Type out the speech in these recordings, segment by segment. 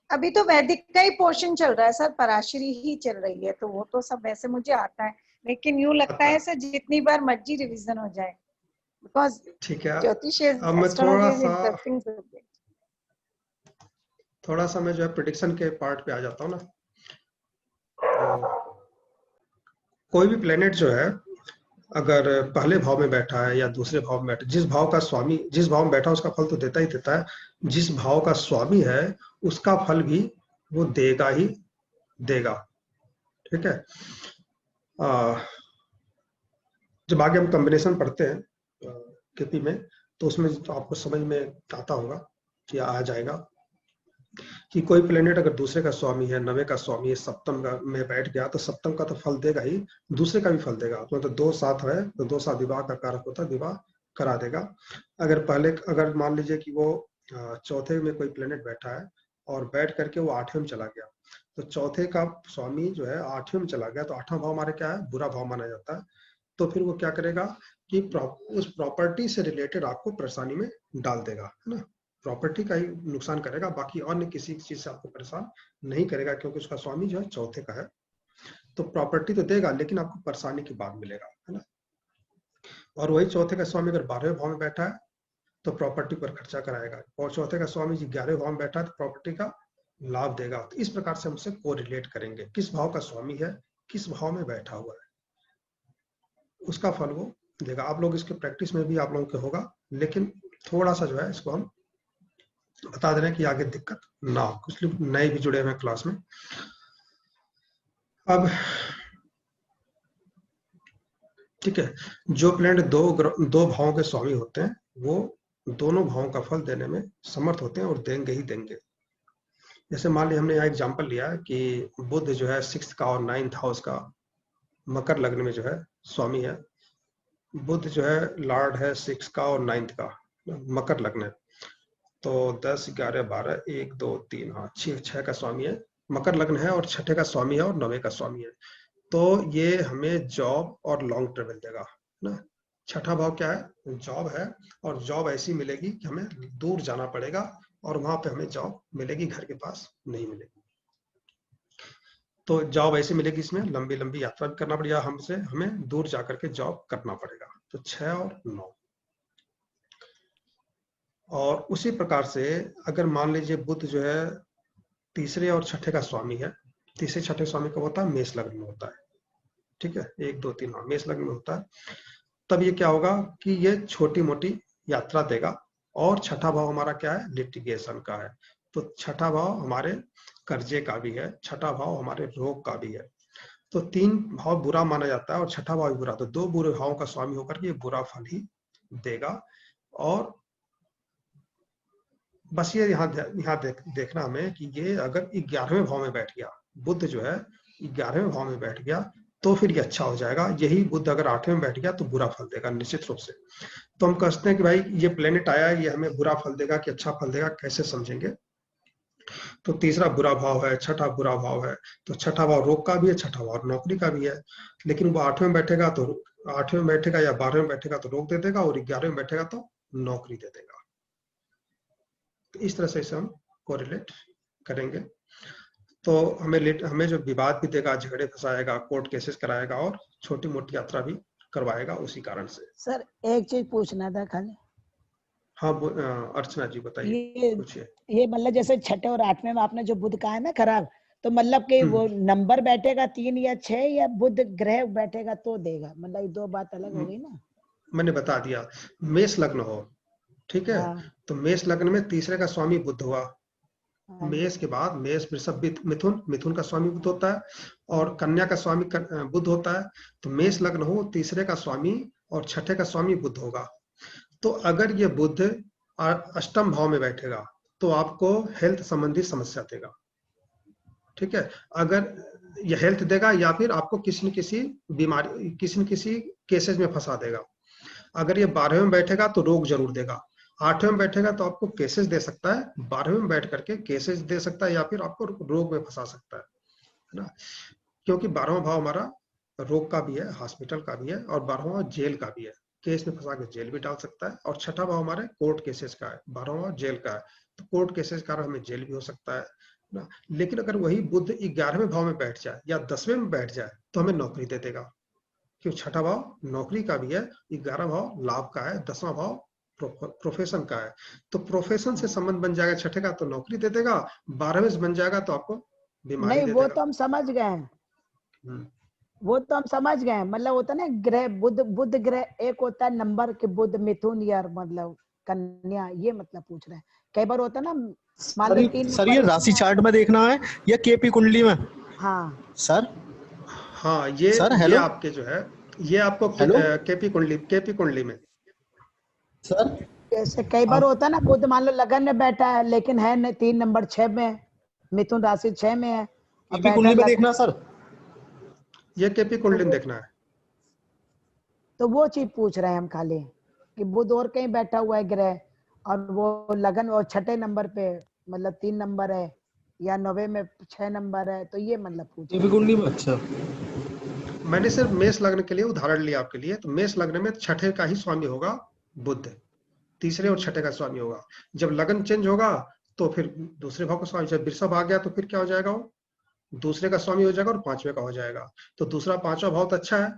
अभी तो वैदिक का ही पोर्शन चल रहा है सर, पराशरी ही चल रही है, तो वो तो सब वैसे मुझे आता है, लेकिन यूं लगता आता है है। सर जितनी बार मर्जी रिवीजन हो जाए, बिकॉज ठीक है, ज्योतिष अब मैं एस्ट्रोलॉजी इज इंटरेस्टिंग सब्जेक्ट। थोड़ा सा मैं जो है प्रिडिक्शन के पार्ट पे आ जाता हूँ ना। तो कोई भी प्लेनेट जो है, अगर पहले भाव में बैठा है या दूसरे भाव में बैठा, जिस भाव का स्वामी जिस भाव में बैठा उसका फल तो देता ही देता है। जिस भाव का स्वामी है उसका फल भी वो देगा ही देगा। ठीक है। आ, जब आगे हम कॉम्बिनेशन पढ़ते हैं केपी में, तो उसमें तो आपको समझ में आता होगा कि आ जाएगा कि कोई प्लेनेट अगर दूसरे का स्वामी है, नवे का स्वामी है, सप्तम का में बैठ गया तो सप्तम का तो फल देगा ही, दूसरे का भी फल देगा। तो मतलब दो साथ है तो दो साथ विवाह का कारक होता है, विवाह करा देगा। अगर मान लीजिए कि वो चौथे में कोई प्लेनेट बैठा है और बैठ करके वो आठवें में चला गया, तो चौथे का स्वामी जो है आठवें में चला गया, तो आठवां भाव हमारे क्या है, बुरा भाव माना जाता है। तो फिर वो क्या करेगा कि उस प्रॉपर्टी से रिलेटेड आपको परेशानी में डाल देगा, है ना। प्रॉपर्टी का ही नुकसान करेगा, बाकी अन्य किसी चीज से आपको परेशान नहीं करेगा, क्योंकि उसका स्वामी जो है चौथे का है। तो प्रॉपर्टी तो देगा लेकिन आपको परेशानी के बाद मिलेगा, है ना। और वही चौथे का स्वामी अगर 12वें भाव में बैठा है तो प्रॉपर्टी पर खर्चा कराएगा, और चौथे का स्वामी जी 11वें भाव में बैठा है तो प्रॉपर्टी का लाभ देगा। तो इस प्रकार से हम उसे को रिलेट करेंगे, किस भाव का स्वामी है, किस भाव में बैठा हुआ है, उसका फल वो देगा। आप लोग इसके प्रैक्टिस में भी आप लोगों के होगा, लेकिन थोड़ा सा जो है इसको हम बता दे रहे हैं कि आगे दिक्कत ना हो। कुछ लोग नए भी जुड़े हुए हैं क्लास में। अब ठीक है, जो प्लेनेट दो भावों के स्वामी होते हैं वो दोनों भावों का फल देने में समर्थ होते हैं और देंगे ही देंगे। जैसे मान लिया हमने यहाँ एग्जाम्पल लिया कि बुध जो है 6th का और 9th हाउस का मकर लग्न में जो है स्वामी है। बुध जो है लॉर्ड है 6 का और 9th का, मकर लग्न है। तो 10 11 12 1 2 3, हाँ 6 का स्वामी है, मकर लग्न है, और छठे का स्वामी है और नवे का स्वामी है। तो ये हमें जॉब और लॉन्ग ट्रेवल देगा ना। छठा भाव क्या है, जॉब है, और जॉब ऐसी मिलेगी कि हमें दूर जाना पड़ेगा और वहां पे हमें जॉब मिलेगी, घर के पास नहीं मिलेगी। तो जॉब ऐसी मिलेगी, इसमें लंबी लंबी यात्रा भी करना पड़ेगा, हमें दूर जाकर के जॉब करना पड़ेगा। तो 6 और 9। और उसी प्रकार से अगर मान लीजिए बुध जो है तीसरे और छठे का स्वामी है, तीसरे छठे स्वामी कब होता है, मेष लग्न में होता है। ठीक है, 1 2 3, हाँ मेष लग्न में होता है। तब ये क्या होगा कि ये छोटी मोटी यात्रा देगा। और छठा भाव हमारा क्या है, लिटिगेशन का है। तो छठा भाव हमारे कर्जे का भी है, छठा भाव हमारे रोग का भी है। तो 3 भाव बुरा माना जाता है और छठा भाव भी बुरा, तो 2 बुरे भावों का स्वामी होकर के ये बुरा फल ही देगा। और बस ये यहाँ देखना हमें कि ये अगर 11वें भाव में बैठ गया, बुध जो है 11वें भाव में बैठ गया, तो फिर ये अच्छा हो जाएगा। यही बुध अगर 8वें में बैठ गया तो बुरा फल देगा निश्चित रूप से। तो हम कहते हैं कि भाई ये प्लेनेट आया है, ये हमें बुरा फल देगा कि अच्छा फल देगा, कैसे समझेंगे। तो तीसरा बुरा भाव है, छठा बुरा भाव है। तो छठा भाव रोग का भी है, छठा भाव नौकरी का भी है। लेकिन वो 8वें में बैठेगा तो 8वें में बैठेगा या 12वें में बैठेगा तो रोग दे देगा, और 11वें में बैठेगा तो नौकरी दे देगा। तो इस तरह से इसे हम कोरिलेट करेंगे। तो हमें जो विवाद भी देगा, झगड़े फंसाएगा, कोर्ट केसेस कराएगा, और छोटी मोटी यात्रा भी करवाएगा उसी कारण से। सर एक चीज पूछना था खाली। हाँ अर्चना जी बताइए, ये पूछिए। ये मतलब जैसे छठे और 8वें में आपने जो बुध कहा है ना खराब, तो मतलब कि वो नंबर बैठेगा 3 या 6 या बुध ग्रह बैठेगा तो देगा, मतलब ये दो बात अलग हो गई ना। मैंने बता दिया, मेष लग्न हो, ठीक है। हाँ तो मेष लग्न में तीसरे का स्वामी बुध हुआ। हाँ मेष के बाद मेष वृषभ मिथुन, मिथुन का स्वामी बुध होता है, और कन्या का स्वामी बुध होता है। तो मेष लग्न हो, तीसरे का स्वामी और छठे का स्वामी बुध होगा। तो अगर ये बुध अष्टम भाव में बैठेगा तो आपको हेल्थ संबंधी समस्या देगा। ठीक है, अगर ये हेल्थ देगा या फिर आपको किसी न किसी बीमारी, किसी न किसी केसेस में फंसा देगा। अगर ये 12वें में बैठेगा तो रोग जरूर देगा। 8वें में बैठेगा तो आपको केसेस दे सकता है, 12वें में बैठ करके केसेस दे सकता है, या फिर आपको रोग में फंसा सकता है ना। क्योंकि 12वां भाव हमारा रोग का भी है, हॉस्पिटल का भी है, और 12वां जेल का भी है, केस में फंसा के जेल भी डाल सकता है। और छठा भाव हमारे कोर्ट केसेस का है, 12वां जेल का है। तो कोर्ट केसेस का हमें जेल भी हो सकता है, ना। लेकिन अगर वही बुध 11वें भाव में बैठ जाए या 10वें में बैठ जाए तो हमें नौकरी दे देगा, क्यों? छठा भाव नौकरी का भी है, 11वां भाव लाभ का है, 10वां भाव प्रोफेशन का है। तो प्रोफेशन से संबंध बन जाएगा छठे का तो नौकरी दे देगा, 12वें से बन जाएगा तो आपको बीमारी नहीं दे वो देगा। तो हम समझ गए हैं, हम्म, वो तो हम समझ गए। मतलब होता है ना ग्रह, बुध ग्रह एक होता है नंबर के, बुध मिथुन या मतलब कन्या, ये मतलब पूछ रहे हैं। कई बार होता है ना, मान लो 3 सर ये नंबर राशि उसमें है। चार्ट में देखना है या केपी कुंडली में? हाँ सर हाँ सर ये हेलो आपके जो है, ये आपको हेलो केपी कुंडली में सर जैसे कई बार आप, होता है ना, बुध मान लो लगन में बैठा है लेकिन है न 3 नंबर 6 में है, मिथुन राशि 6 में है और केपी बैठा कुंडली में लगन, देखना सर। ये केपी तो कुंडली में देखना है। तो वो चीज पूछ रहे हैं हम खाली, कि बुध और कहीं बैठा हुआ है ग्रह और वो लगन और छठे नंबर पे मतलब 3 नंबर है या 9वें में 6 नंबर है, तो ये मतलब पूछ रहे केपी हैं। कुंडली में, अच्छा। मैंने सिर्फ मेष लग्न के लिए उदाहरण लिया आपके लिए। तो मेष लग्न में छठे का ही स्वामी होगा बुध, तीसरे और छठे का स्वामी होगा। जब लगन चेंज होगा तो फिर दूसरे भाव का स्वामी, जब वृषभ आ गया तो फिर क्या हो जाएगा, वो दूसरे का स्वामी हो जाएगा और 5वें का हो जाएगा। तो दूसरा 5वां भाव तो अच्छा है।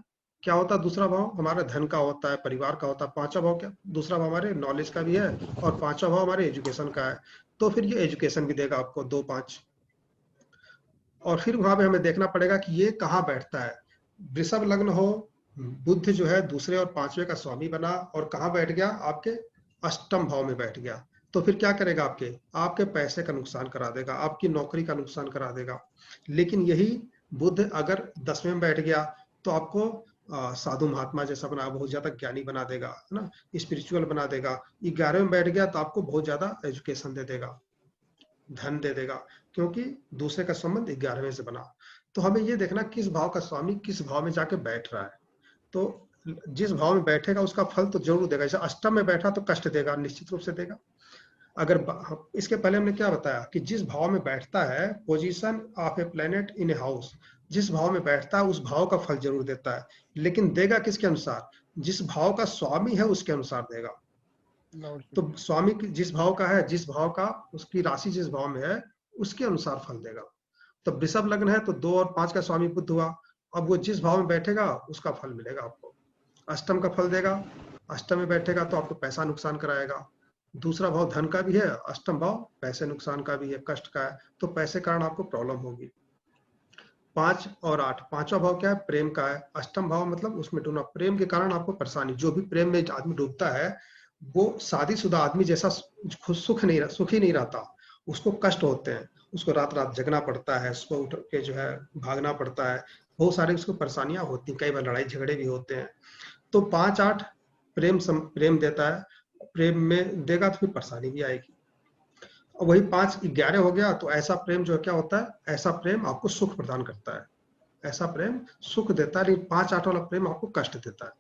क्या होता है दूसरा भाव? हमारा धन का होता है, परिवार का होता है। 5वां भाव क्या? दूसरा भाव हमारे नॉलेज का भी है और 5वां भाव हमारे एजुकेशन का है। तो फिर ये एजुकेशन भी देगा आपको 2 5। और फिर वहां पे हमें देखना पड़ेगा कि ये कहाँ बैठता है। वृषभ लग्न हो, बुध जो है दूसरे और 5वें का स्वामी बना और कहाँ बैठ गया? आपके अष्टम भाव में बैठ गया। तो फिर क्या करेगा? आपके पैसे का नुकसान करा देगा, आपकी नौकरी का नुकसान करा देगा। लेकिन यही बुध अगर 10वें में बैठ गया तो आपको साधु महात्मा जैसा बना, बहुत ज्यादा ज्ञानी बना देगा, है ना, स्पिरिचुअल बना देगा। 11वें में बैठ गया तो आपको बहुत ज्यादा एजुकेशन दे देगा, धन दे देगा, क्योंकि दूसरे का संबंध 11वें से बना। तो हमें ये देखना किस भाव का स्वामी किस भाव में जाके बैठ रहा है। तो जिस भाव में बैठेगा उसका फल तो जरूर देगा। जैसे अष्टम में बैठा तो कष्ट देगा, निश्चित रूप से देगा। अगर इसके पहले हमने क्या बताया कि जिस भाव में बैठता है, position of a planet in a house, जिस भाव में बैठता है उस भाव का फल जरूर देता है। लेकिन देगा किसके अनुसार? जिस भाव का स्वामी है उसके अनुसार देगा। तो स्वामी जिस भाव का है, जिस भाव का उसकी राशि जिस भाव में है उसके अनुसार फल देगा। तो वृषभ लग्न है तो 2 और 5 का स्वामी बुध हुआ। अब वो जिस भाव में बैठेगा उसका फल मिलेगा आपको। अष्टम का फल देगा, अष्टम में बैठेगा तो आपको पैसा नुकसान कराएगा। दूसरा भाव धन का भी है, अष्टम भाव पैसे नुकसान का भी है, कष्ट का है, तो पैसे कारण आपको प्रॉब्लम होगी। 5 और 8, 5वां भाव क्या है? प्रेम का है। अष्टम भाव मतलब उसमें डूबना, प्रेम के कारण आपको परेशानी। जो भी प्रेम में आदमी डूबता है वो शादीशुदा आदमी जैसा सुख ही नहीं रहता, उसको कष्ट होते हैं, उसको रात रात जगना पड़ता है, उसको उठ के जो है भागना पड़ता है, बहुत सारी उसको परेशानियां होती हैं, कई बार लड़ाई झगड़े भी होते हैं। तो 5 8 प्रेम देता है, प्रेम में देगा तो फिर परेशानी भी आएगी। और वही 5 11 हो गया तो ऐसा प्रेम जो क्या होता है? ऐसा प्रेम आपको सुख प्रदान करता है, ऐसा प्रेम सुख देता है। लेकिन 5 8 वाला प्रेम आपको कष्ट देता है।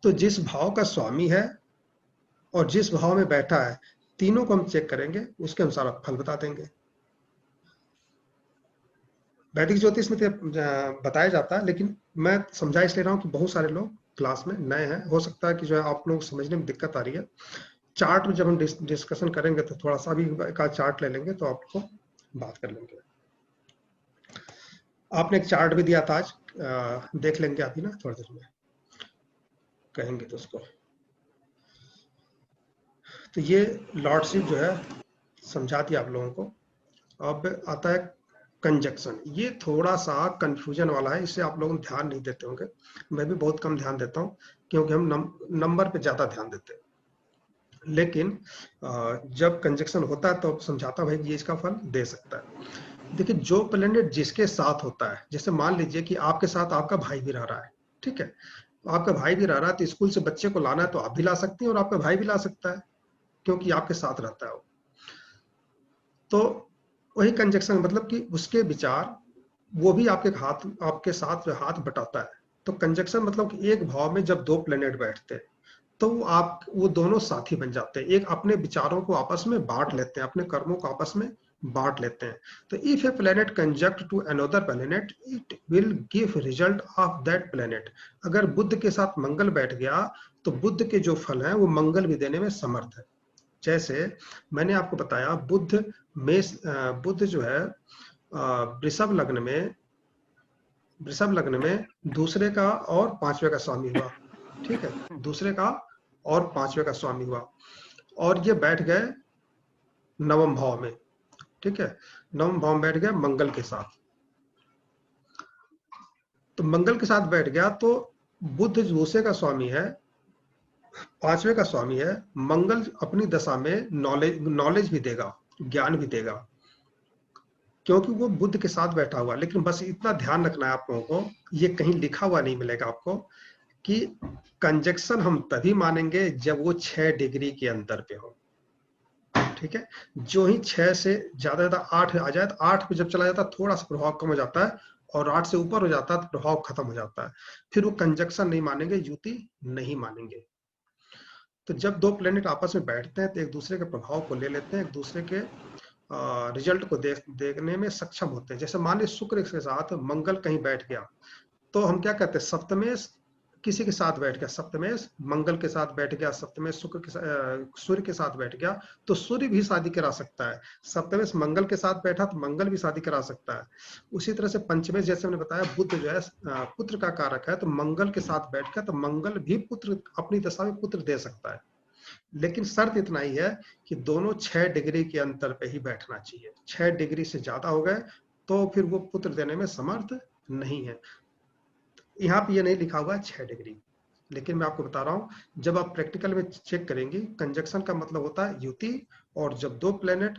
तो जिस भाव का स्वामी है और जिस भाव में बैठा है, तीनों को हम चेक करेंगे, उसके अनुसार आप फल बता देंगे। वैदिक ज्योतिष में बताया जाता है, लेकिन मैं समझा इसलिए रहा हूँ कि बहुत सारे लोग क्लास में नए हैं, हो सकता है कि जो है आप लोग समझने में दिक्कत आ रही है। चार्ट में जब हम डिस्कशन करेंगे तो थोड़ा सा भी का चार्ट ले लेंगे तो आपको बात कर लेंगे। आपने एक चार्ट भी दिया था आज, देख लेंगे अभी ना थोड़ी देर में कहेंगे तो उसको। तो ये लॉर्डशिप जो है समझा दिया आप लोगों को। अब आता है कंजक्शन। ये थोड़ा सा कंफ्यूजन वाला है, इससे आप लोग ध्यान नहीं देते होंगे, मैं भी बहुत कम ध्यान देता हूँ क्योंकि हम नंबर पे ज्यादा ध्यान देते हैं। लेकिन जब कंजक्शन होता है तो समझाता भाई ये इसका फल दे सकता है। देखिए जो प्लेनेट जिसके साथ होता है, जैसे मान लीजिए कि आपके साथ आपका भाई भी रह रहा है, ठीक है, आपका भाई भी रह रहा है तो स्कूल से बच्चे को लाना है तो आप भी ला सकती हैं और आपका भाई भी ला सकता है क्योंकि आपके साथ रहता है वो। तो वही कंजक्शन मतलब कि उसके विचार वो भी आपके साथ हाथ बटाता है। तो कंजक्शन मतलब कि एक भाव में जब 2 प्लेनेट बैठते हैं तो वो दोनों साथी बन जाते हैं, एक अपने विचारों को आपस में बांट लेते हैं, अपने कर्मों को आपस में बांट लेते हैं। तो if a planet conjunct to another planet it will give result of that planet. अगर बुध के साथ मंगल बैठ गया तो बुध के जो फल हैं वो मंगल भी देने में समर्थ है। जैसे मैंने आपको बताया बुध जो है वृषभ लग्न में दूसरे का और पांचवे का स्वामी हुआ, ठीक है, दूसरे का और पांचवे का स्वामी हुआ, और ये बैठ गए नवम भाव में, ठीक है, नवम भाव में बैठ गया मंगल के साथ। तो मंगल के साथ बैठ गया तो बुध दूसरे का स्वामी है, पांचवे का स्वामी है। मंगल अपनी दशा में नॉलेज भी देगा, ज्ञान भी देगा, क्योंकि वो बुध के साथ बैठा हुआ। लेकिन बस इतना ध्यान रखना है आप लोगों को, ये कहीं लिखा हुआ नहीं मिलेगा आपको कि कंजक्शन हम तभी मानेंगे जब वो 6 डिग्री के अंतर पे हो, ठीक है। जो ही 6 से ज्यादा 8 आ जाए, तो 8 पे जब चला जाता है थोड़ा सा प्रभाव कम हो जाता है, और 8 से ऊपर हो जाता है तो प्रभाव खत्म हो जाता है, फिर वो कंजक्शन नहीं मानेंगे, युति नहीं मानेंगे। तो जब दो प्लेनेट आपस में बैठते हैं तो एक दूसरे के प्रभाव को ले लेते हैं, एक दूसरे के रिजल्ट को देखने में सक्षम होते हैं। जैसे मान लीजिए शुक्र के साथ मंगल कहीं बैठ गया, तो हम क्या कहते हैं, सप्तमेश किसी के साथ बैठ गया, सप्तमेश मंगल के साथ बैठ गया, सप्तमेश सूर्य के साथ बैठ गया, तो सूर्य भी शादी करा सकता है। सप्तमेश मंगल के साथ बैठा तो मंगल भी शादी करा सकता है। उसी तरह से पंचमेश, जैसे मैंने बताया, बुध जो है पुत्र का कारक है, तो मंगल के साथ बैठ गया तो मंगल भी पुत्र अपनी दशा में पुत्र दे सकता है। लेकिन शर्त इतना ही है कि दोनों 6 डिग्री के अंतर पे ही बैठना चाहिए। 6 डिग्री से ज्यादा हो गए तो फिर वो पुत्र देने में समर्थ नहीं है। यहाँ पे ये नहीं लिखा हुआ है 6 डिग्री, लेकिन मैं आपको बता रहा हूँ जब आप प्रैक्टिकल में चेक करेंगे, कंजक्शन का मतलब होता है युति, और जब दो प्लेनेट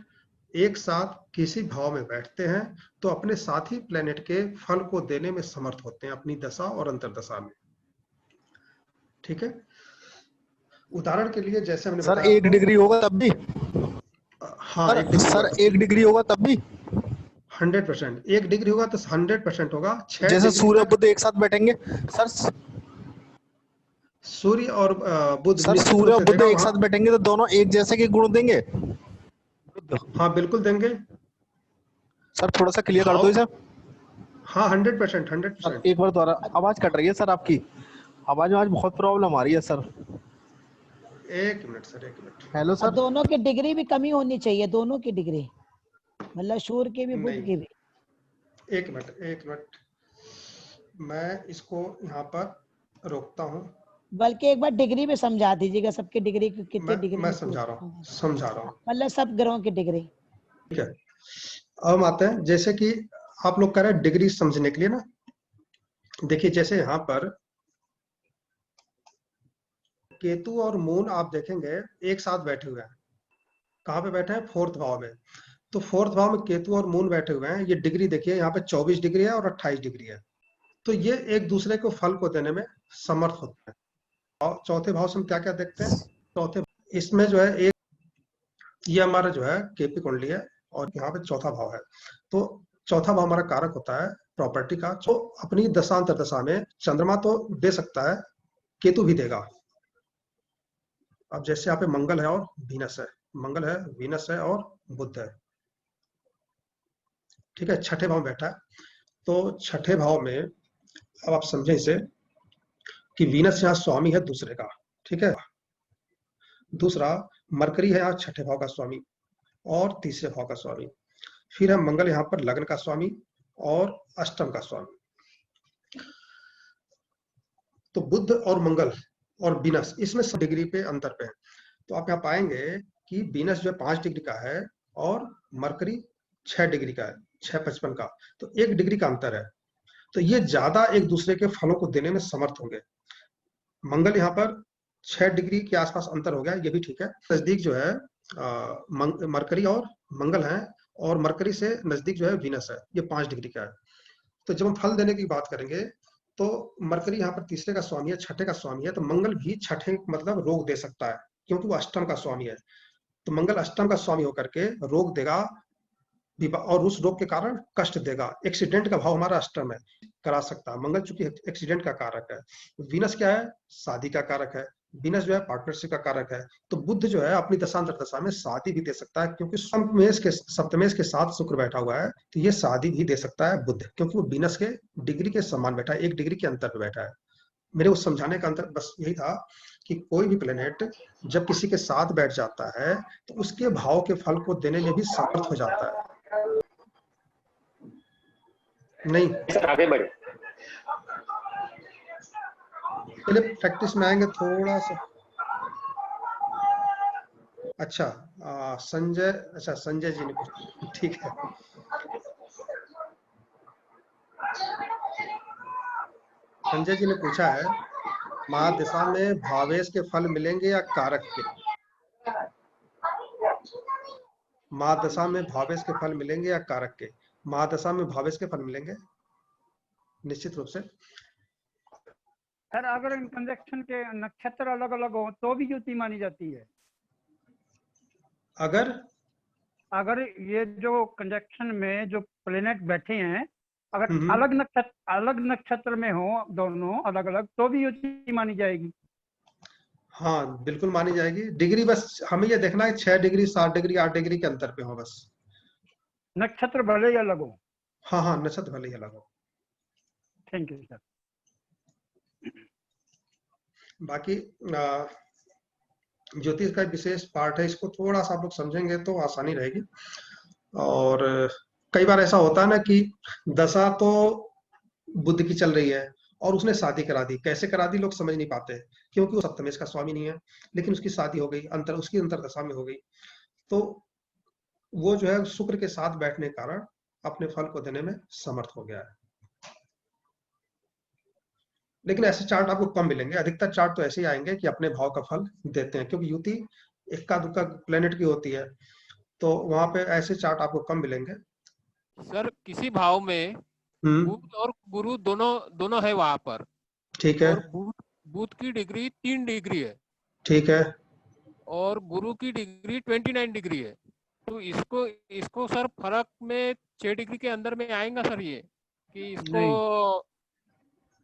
एक साथ किसी भाव में बैठते हैं तो अपने साथी प्लेनेट के फल को देने में समर्थ होते हैं अपनी दशा और अंतरदशा में, ठीक है। उदाहरण के लिए जैसे हमने सर बताया 1 डिग्री होगा तब भी, हाँ सर 1 डिग्री होगा तब भी 100%, 1 डिग्री होगा तो 100% होगा। 6 जैसे डिग्री सूर्य तक बुध एक साथ बैठेंगे सर, सूर्य और बुध सर निश्चित सूर्य रूप और से बुध देगा एक वहां। साथ बैठेंगे तो दोनों एक जैसे के गुण देंगे। हाँ बिल्कुल देंगे सर थोड़ा सा क्लियर कर दो भाव, इसे। हाँ 100%, सर 100%। एक बार दोबारा, आवाज कट रही है सर, आपकी आवाज में आज बहुत प्रॉब्लम आ रही है सर। एक मिनट सर, एक मिनट। हेलो और सर। दोनों की डिग्री भी कमी होनी चाहिए, दोनों की डिग्री, मतलब सूर्य की भी बुध नहीं, की भी। एक मिनट, मैं इसको यहाँ पर रोकता हूँ। बल्कि एक बार डिग्री भी समझा दीजिएगा, सबकी डिग्री कितनी डिग्री मैं में समझा रहा हूँ, मतलब सब ग्रहों की डिग्री। ठीक है। अब हम आते हैं, जैसे कि आप लोग कह रहे हैं डिग्री समझने के लिए ना, देखिए जैसे यहाँ पर केतु और मून आप देखेंगे एक साथ बैठे हुए हैं। कहाँ पे बैठे हैं? 4th भाव में। तो 4th भाव में केतु और मून बैठे हुए हैं। ये डिग्री देखिए, यहाँ पे 24 डिग्री है और 28 डिग्री है। तो ये एक दूसरे को फल को देने में समर्थ होते हैं। और चौथे भाव से हम क्या क्या देखते हैं? चौथे इसमें जो है एक, ये हमारा जो है केपी कुंडली है, और यहाँ पे चौथा भाव है। तो चौथा भाव हमारा कारक होता है प्रॉपर्टी का। जो अपनी दशांतर दशा में चंद्रमा तो दे सकता है, केतु भी देगा। अब जैसे यहाँ पे मंगल है और वीनस है, मंगल है, वीनस है और बुध है, ठीक है, छठे भाव में बैठा है। तो छठे भाव में अब आप समझे इसे कि वीनस यहाँ स्वामी है दूसरे का, ठीक है। दूसरा मरकरी है यहाँ छठे भाव का स्वामी और तीसरे भाव का स्वामी। फिर है मंगल यहाँ पर लग्न का स्वामी और अष्टम का स्वामी। तो बुध और मंगल और वीनस इसमें 100 डिग्री पे अंतर पे है। तो आप यहाँ पाएंगे कि वीनस जो है 5 डिग्री का है और मरकरी 6 डिग्री का है, 6.55 का, तो 1 डिग्री का अंतर है। तो ये ज्यादा एक दूसरे के फलों को देने में समर्थ होंगे। मंगल यहाँ पर 6 डिग्री के आसपास अंतर हो गया, ये भी ठीक है। नजदीक जो है मरकरी और मंगल है, और मरकरी से नजदीक जो है वीनस है, ये 5 डिग्री का है। तो जब हम फल देने की बात करेंगे तो मरकरी यहाँ पर तीसरे का स्वामी है, छठे का स्वामी है, तो मंगल भी छठे मतलब रोग दे सकता है क्योंकि वो अष्टम का स्वामी है। तो मंगल अष्टम का स्वामी होकर के रोग देगा, और उस रोग के कारण कष्ट देगा। एक्सीडेंट का भाव हमारा अष्टम है, करा सकता है मंगल, चूंकि एक्सीडेंट का कारक है। वीनस क्या है? शादी का कारक है। वीनस जो है पार्टनरशिप का कारक है। तो बुध जो है अपनी दशांतर दशा में शादी भी दे सकता है, क्योंकि सप्तमेश के साथ शुक्र बैठा हुआ है, तो ये शादी भी दे सकता है बुध, क्योंकि वो वीनस के डिग्री के समान बैठा है, 1 डिग्री के अंतर पे बैठा है। मेरे उस समझाने का अंतर बस यही था कि कोई भी प्लेनेट जब किसी के साथ बैठ जाता है तो उसके भाव के फल को देने में भी समर्थ हो जाता है। नहीं सर आगे बढ़े। पहले प्रैक्टिस में आएंगे थोड़ा सा। अच्छा संजय, अच्छा संजय जी ने पूछा, ठीक है। संजय जी ने पूछा है महादशा में भावेश के फल मिलेंगे या कारक के? महादशा में भावेश के फल मिलेंगे या कारक के? महादशा में भावेश के फल मिलेंगे निश्चित रूप से। सर अगर इन कंजक्शन के नक्षत्र अलग अलग हो तो भी युति मानी जाती है? अगर ये जो कंजक्शन में जो प्लेनेट बैठे हैं अगर अलग नक्षत्र में हो दोनों अलग अलग तो भी युति मानी जाएगी? हाँ बिल्कुल मानी जाएगी। डिग्री बस हमें ये देखना है 6 डिग्री 7 डिग्री 8 डिग्री के अंतर पे हो बस। नक्षत्र भले ही अलग हो। हाँ नक्षत्र भले ही अलग हो। Thank you sir. बाकी ज्योतिष का विशेष पार्ट है, इसको थोड़ा सा आप लोग समझेंगे तो आसानी रहेगी। और कई बार ऐसा होता है ना कि दशा तो बुध की चल रही है और उसने शादी करा दी, कैसे करा दी लोग समझ नहीं पाते क्योंकि वो सप्तमेश का स्वामी नहीं है, लेकिन उसकी शादी हो गई, उसकी अंतरदशा में हो गई, तो वो जो है शुक्र के साथ बैठने के कारण अपने फल को देने में समर्थ हो गया है। लेकिन ऐसे चार्ट आपको कम मिलेंगे, अधिकतर चार्ट तो ऐसे ही आएंगे कि अपने भाव का फल देते हैं, क्योंकि युति इक्का दुक्का प्लेनेट की होती है, तो वहां पे ऐसे चार्ट आपको कम मिलेंगे। सर किसी भाव में बुध और गुरु दोनों है वहां पर, ठीक है, और बुध की डिग्री 3 डिग्री है, ठीक है, और गुरु की डिग्री 29 डिग्री है, तो इसको सर फर्क में 6 डिग्री के अंदर में आएगा सर ये कि इसको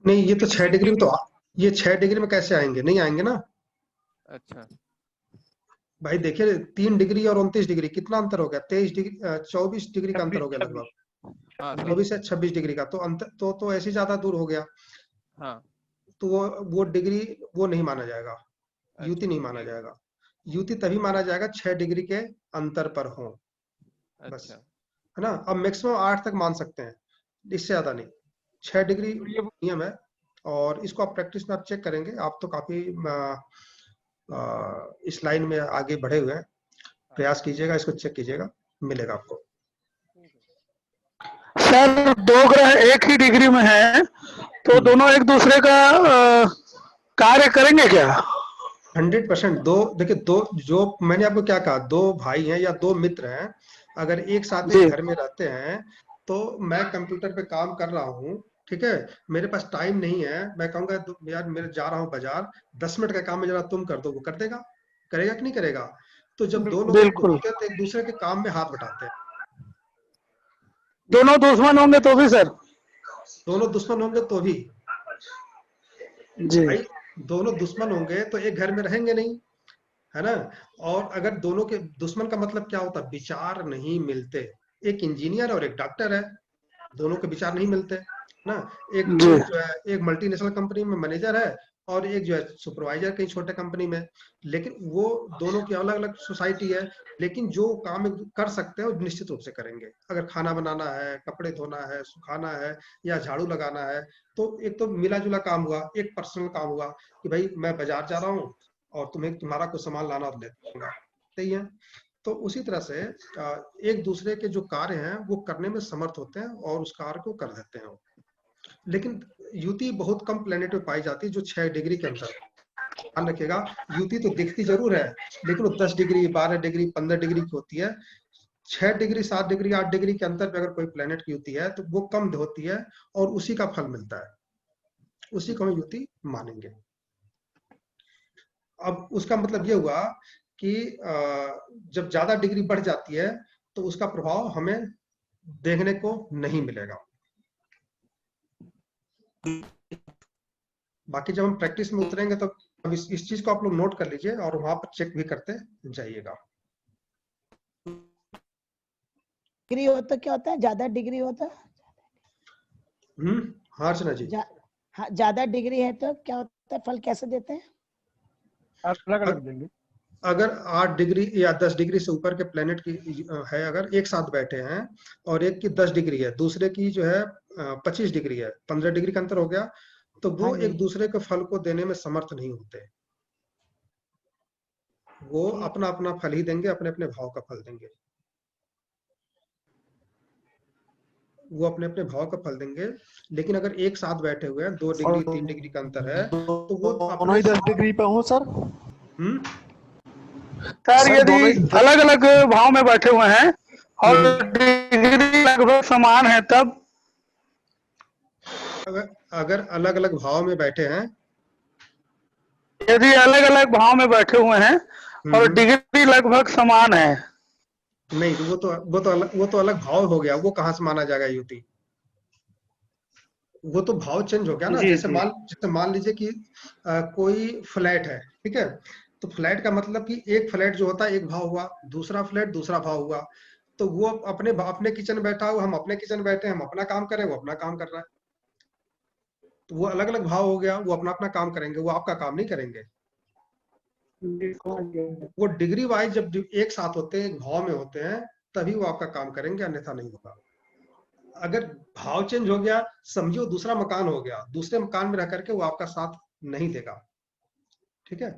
नहीं ये तो 6 डिग्री में, तो ये 6 डिग्री में कैसे आएंगे? नहीं आएंगे ना। अच्छा भाई देखिए 3 डिग्री और 29 डिग्री कितना अंतर हो गया? 23 डिग्री 24 डिग्री का अंतर हो गया लगभग, 24 से 26 डिग्री का, तो अंतर तो ऐसे ज्यादा दूर हो गया। हाँ तो वो डिग्री वो नहीं माना जाएगा, युति नहीं माना जाएगा। युति तभी माना जाएगा 6 डिग्री के अंतर पर हो, बस, है ना। अब मैक्सिमम 8 तक मान सकते हैं, इससे ज्यादा नहीं। 6 डिग्री नियम है, और इसको आप प्रैक्टिस में आप चेक करेंगे। आप तो काफी इस लाइन में आगे बढ़े हुए हैं, प्रयास कीजिएगा, इसको चेक कीजिएगा, मिलेगा आपको। सर 2 ग्रह एक ही डिग्री में हैं तो दोनों एक दूसरे का कार्य करेंगे क्या? 100%। देखिए दो, जो मैंने आपको क्या कहा, 2 भाई हैं या 2 मित्र हैं, अगर एक साथ एक घर में रहते हैं, तो मैं कंप्यूटर पे काम कर रहा हूँ, ठीक है, मेरे पास टाइम नहीं है, मैं कहूंगा यार मेरे जा रहा हूँ बाजार, 10 मिनट का काम है, जरा तुम कर दो, वो कर देगा? करेगा कि नहीं करेगा? तो जब 2 लोग होते हैं तो एक दूसरे के काम में हाथ बटाते हैं। दोनों दुश्मन होंगे तो भी सर? दोनों दुश्मन होंगे तो भी जी भाई, दोनों दुश्मन होंगे तो एक घर में रहेंगे नहीं, है ना। और अगर दोनों के दुश्मन का मतलब क्या होता है? विचार नहीं मिलते। एक इंजीनियर और एक डॉक्टर है, दोनों के विचार नहीं मिलते ना। एक जो है एक मल्टीनेशनल कंपनी में मैनेजर है और एक जो है सुपरवाइजर कहीं छोटे कंपनी में, लेकिन वो दोनों की अलग अलग सोसाइटी है, लेकिन जो काम कर सकते हैं वो निश्चित रूप से करेंगे। अगर खाना बनाना है, कपड़े धोना है, सुखाना है या झाड़ू लगाना है, तो एक तो मिला जुला काम हुआ, एक पर्सनल काम हुआ कि भाई मैं बाजार जा रहा हूँ और तुम्हारा कुछ सामान लाना और ले दूंगा, सही है। तो उसी तरह से एक दूसरे के जो कार्य हैं वो करने में समर्थ होते हैं और उस कार्य को कर देते हैं। लेकिन युति बहुत कम प्लेनेट में पाई जाती है जो 6 डिग्री के अंदर। ध्यान रखिएगा, युति तो दिखती जरूर है, लेकिन वो 10 डिग्री 12 डिग्री 15 डिग्री की होती है। 6 डिग्री 7 डिग्री 8 डिग्री के अंतर पे अगर कोई प्लेनेट की युति है तो वो कम होती है और उसी का फल मिलता है, उसी को हम युति मानेंगे। अब उसका मतलब ये हुआ कि जब ज्यादा डिग्री बढ़ जाती है तो उसका प्रभाव हमें देखने को नहीं मिलेगा। बाकी जब हम प्रैक्टिस में उतरेंगे तो अब इस चीज को आप लोग नोट कर लीजिए और वहां पर चेक भी करते जाइएगा। डिग्री हो तो क्या होता है? ज्यादा डिग्री हो तो हाँ अर्चना जी, हाँ ज्यादा डिग्री है तो क्या होता है? फल कैसे देते हैं? अलग अलग देंगे। अगर 8 डिग्री या 10 डिग्री से ऊपर के प्लेनेट की है, अगर एक साथ बैठे हैं और एक की 10 डिग्री है, दूसरे की जो है 25 डिग्री है, 15 डिग्री का अंतर हो गया, तो वो हाँ जी। एक दूसरे के फल को देने में समर्थ नहीं होते। वो अपना अपना फल ही देंगे, अपने अपने भाव का फल देंगे। वो अपने अपने भाव का फल देंगे। लेकिन अगर एक साथ बैठे हुए हैं, 2 डिग्री 3 डिग्री का अंतर है, तो वो दोनों ही 10 डिग्री पे हो सर। सर सर, यदि दोनों ही अलग अलग भाव में बैठे हुए हैं और डिग्री लगभग समान है तब? अगर अलग अलग भाव में बैठे हैं, यदि अलग अलग भाव में बैठे हुए हैं और डिग्री लगभग समान है, नहीं, तो वो तो अलग भाव हो गया। वो कहाँ से माना जाएगा युति? वो तो भाव चेंज हो गया ना। जी, जैसे जी। मान लीजिए कि कोई फ्लैट है, ठीक है, तो फ्लैट का मतलब कि एक फ्लैट जो होता है एक भाव हुआ, दूसरा फ्लैट दूसरा भाव हुआ। तो वो अपने किचन में बैठा हुआ, हम अपने किचन बैठे, हम अपना काम करें, वो अपना काम कर रहा है, तो वो अलग अलग भाव हो गया। वो अपना अपना काम करेंगे, वो आपका काम नहीं करेंगे। वो डिग्री वाइज जब एक साथ होते हैं, एक भाव में होते हैं, तभी वो आपका काम करेंगे, अन्यथा नहीं होगा। अगर भाव चेंज हो गया, समझिए दूसरा मकान हो गया, दूसरे मकान में रह करके वो आपका साथ नहीं देगा। ठीक है,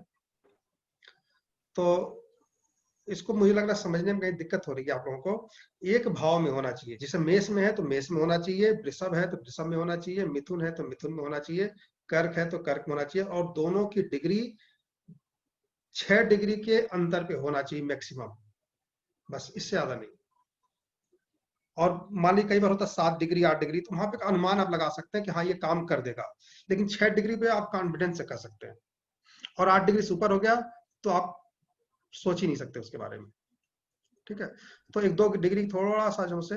तो इसको मुझे लग रहा है समझने में कहीं दिक्कत हो रही है आप लोगों को। एक भाव में होना चाहिए। जैसे मेष में है तो मेष में होना चाहिए, वृषभ है तो वृषभ में होना चाहिए, मिथुन है तो मिथुन में होना चाहिए, कर्क है तो कर्क में होना चाहिए, और दोनों की डिग्री 6 डिग्री के अंतर पे होना चाहिए मैक्सिमम, बस, इससे ज्यादा नहीं। और मान लीजिए कई बार होता है 7 डिग्री 8 डिग्री, तो वहां पे अनुमान आप लगा सकते हैं कि हाँ ये काम कर देगा, लेकिन 6 डिग्री पे आप कॉन्फिडेंस से कर सकते हैं। और 8 डिग्री से ऊपर हो गया तो आप सोच ही नहीं सकते उसके बारे में। ठीक है, तो 1-2 डिग्री थोड़ा सा जो से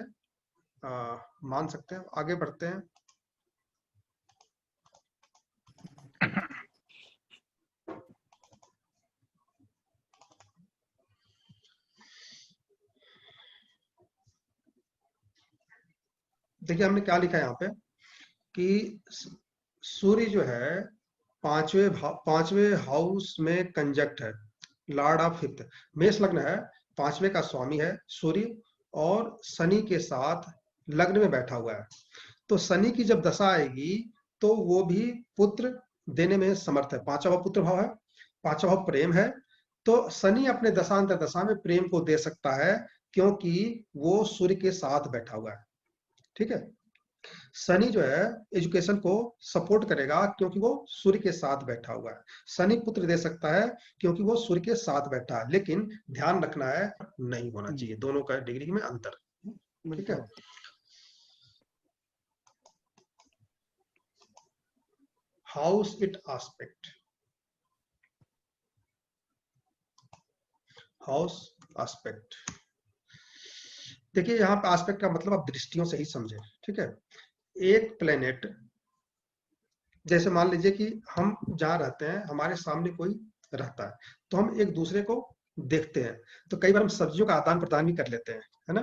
मान सकते हैं। आगे बढ़ते हैं। देखिए हमने क्या लिखा है यहाँ पे कि सूर्य जो है पांचवें हाउस में कंजक्ट है, लॉर्ड ऑफ फिफ्थ, मेष लग्न है, 5वें का स्वामी है सूर्य, और शनि के साथ लग्न में बैठा हुआ है। तो शनि की जब दशा आएगी तो वो भी पुत्र देने में समर्थ है। 5वां भाव पुत्र भाव है, 5वां भाव प्रेम है, तो शनि अपने दशांतर दशा में प्रेम को दे सकता है, क्योंकि वो सूर्य के साथ बैठा हुआ है। ठीक है, शनि जो है एजुकेशन को सपोर्ट करेगा, क्योंकि वो सूर्य के साथ बैठा हुआ है। शनि पुत्र दे सकता है क्योंकि वो सूर्य के साथ बैठा है, लेकिन ध्यान रखना है नहीं होना चाहिए दोनों का डिग्री में अंतर। ठीक है, house it aspect, house aspect. देखिए यहाँ पे आस्पेक्ट का मतलब आप दृष्टियों से ही समझे। ठीक है, एक प्लेनेट, जैसे मान लीजिए कि हम जहाँ रहते हैं, हमारे सामने कोई रहता है, तो हम एक दूसरे को देखते हैं, तो कई बार हम सब्जियों का आदान प्रदान भी कर लेते हैं, है ना।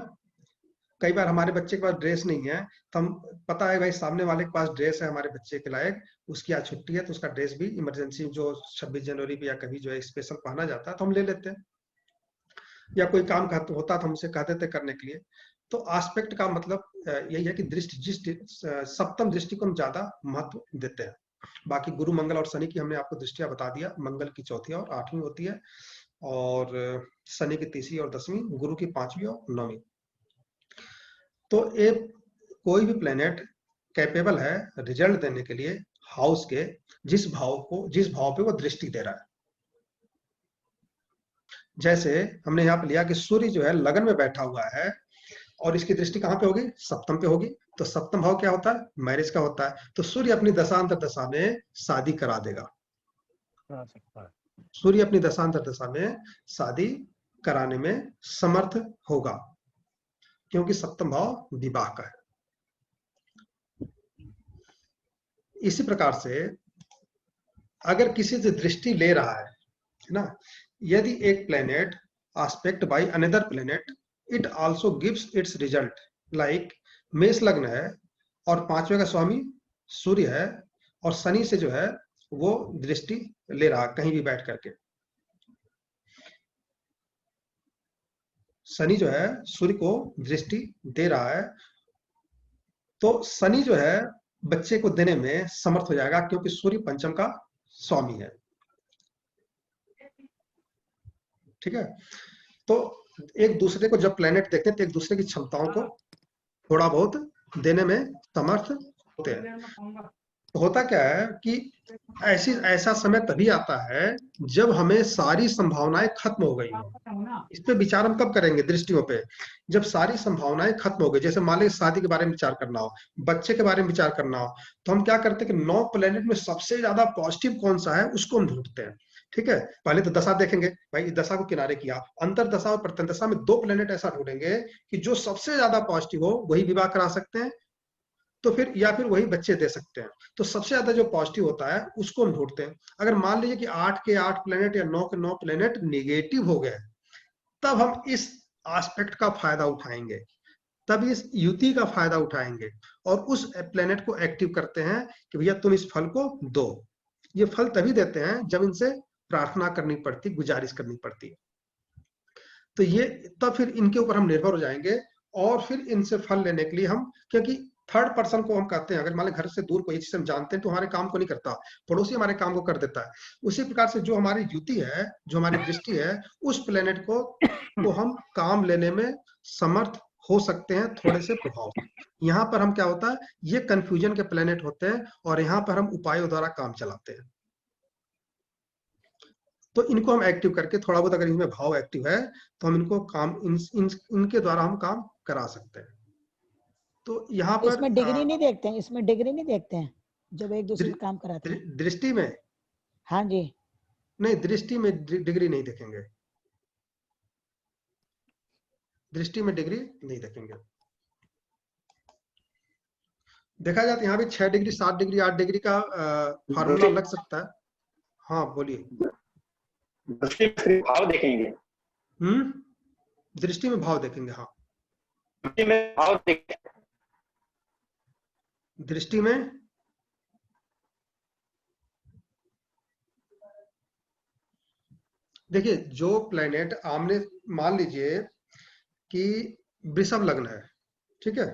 कई बार हमारे बच्चे के पास ड्रेस नहीं है, तो हम, पता है भाई सामने वाले के पास ड्रेस है हमारे बच्चे के लायक, उसकी आज छुट्टी है, तो उसका ड्रेस भी इमरजेंसी जो 26 जनवरी पे या कभी जो है स्पेशल पहना जाता है, तो हम ले लेते हैं। या कोई काम होता तो हमसे कहते थे करने के लिए। तो आस्पेक्ट का मतलब यही है कि सप्तम दृष्टि को हम ज्यादा महत्व देते हैं। बाकी गुरु मंगल और शनि की हमने आपको दृष्टियां बता दिया, मंगल की 4वीं और 8वीं होती है, और शनि की 3वीं और 10वीं, गुरु की 5वीं और 9वीं। तो एक कोई भी प्लेनेट कैपेबल है रिजल्ट देने के लिए हाउस के जिस भाव पे वो दृष्टि दे रहा है। जैसे हमने यहाँ पे लिया कि सूर्य जो है लगन में बैठा हुआ है, और इसकी दृष्टि कहाँ पे होगी? सप्तम पे होगी। तो सप्तम भाव क्या होता है? मैरिज का होता है। तो सूर्य अपनी दशांतर दशा में शादी करा देगा, सूर्य अपनी दशांतर दशा में शादी कराने में समर्थ होगा, क्योंकि सप्तम भाव विवाह का है। इसी प्रकार से अगर किसी से दृष्टि ले रहा है ना, यदि एक planet aspect by another planet, it also gives it's result. Like मेष लग्न है और 5वें का स्वामी सूर्य है, और शनि से जो है वो दृष्टि ले रहा कहीं भी बैठ करके, शनि जो है सूर्य को दृष्टि दे रहा है, तो शनि जो है बच्चे को देने में समर्थ हो जाएगा, क्योंकि सूर्य पंचम का स्वामी है। ठीक है, तो एक दूसरे को जब प्लेनेट देखते हैं तो एक दूसरे की क्षमताओं को थोड़ा बहुत देने में समर्थ होते हैं। तो होता क्या है कि ऐसा समय तभी आता है जब हमें सारी संभावनाएं खत्म हो गई हो। इस पे विचार हम कब करेंगे? दृष्टियों पे। जब सारी संभावनाएं खत्म हो गई, जैसे मान लीजिए शादी के बारे में विचार करना हो, बच्चे के बारे में विचार करना हो, तो हम क्या करते हैं कि 9 प्लेनेट में सबसे ज्यादा पॉजिटिव कौन सा है उसको हम ढूंढते हैं। ठीक है, पहले तो दशा देखेंगे, भाई इस दशा को किनारे किया, अंतर दशा और प्रत्यंत दशा में 2 प्लेनेट ऐसा ढूंढेंगे कि जो सबसे ज्यादा पॉजिटिव हो वही विवाह करा सकते हैं, तो फिर या फिर वही बच्चे दे सकते हैं। तो सबसे ज्यादा जो पॉजिटिव होता है उसको हम ढूंढते हैं। अगर मान लीजिए कि 8 के 8 प्लेनेट या 9 के 9 प्लेनेट निगेटिव हो गए, तब हम इस एस्पेक्ट का फायदा उठाएंगे, तब इस युति का फायदा उठाएंगे और उस प्लेनेट को एक्टिव करते हैं कि भैया तुम इस फल को दो। ये फल तभी देते हैं जब इनसे प्रार्थना करनी पड़ती, गुजारिश करनी पड़ती है। तो ये तब फिर इनके ऊपर हम निर्भर हो जाएंगे और फिर इनसे फल लेने के लिए हम, क्योंकि थर्ड पर्सन को हम कहते हैं, अगर मान लो घर से दूर कोई चीज हम जानते हैं तो हमारे काम को नहीं करता, पड़ोसी हमारे काम को कर देता है। उसी प्रकार से जो हमारी युति है, जो हमारी दृष्टि है, उस प्लेनेट को हम काम लेने में समर्थ हो सकते हैं थोड़े से प्रभाव। यहाँ पर हम क्या होता है, ये कंफ्यूजन के प्लेनेट होते हैं और यहाँ पर हम उपायों द्वारा काम चलाते हैं। तो इनको हम एक्टिव करके थोड़ा बहुत, अगर इनमें भाव एक्टिव है तो हम इनको काम इनके द्वारा हम काम करा सकते हैं। तो यहाँ पर इसमें डिग्री नहीं देखते हैं, इसमें डिग्री नहीं देखते हैं जब एक दूसरे काम कराते हैं? दृष्टि में? हाँ जी, नहीं, दृष्टि में डिग्री नहीं देखेंगे, दृष्टि में डिग्री नहीं देखेंगे। देखा जाए तो यहाँ भी 6 डिग्री, 7 डिग्री, 8 डिग्री का फार्मूला लग सकता है। हाँ बोलिए। दृष्टि में भाव देखेंगे। दृष्टि में भाव देखेंगे, हाँ। दृष्टि में भाव देखेंगे। दृष्टि में देखिए, जो प्लेनेट आमने, मान लीजिए कि वृषभ लग्न है, ठीक है,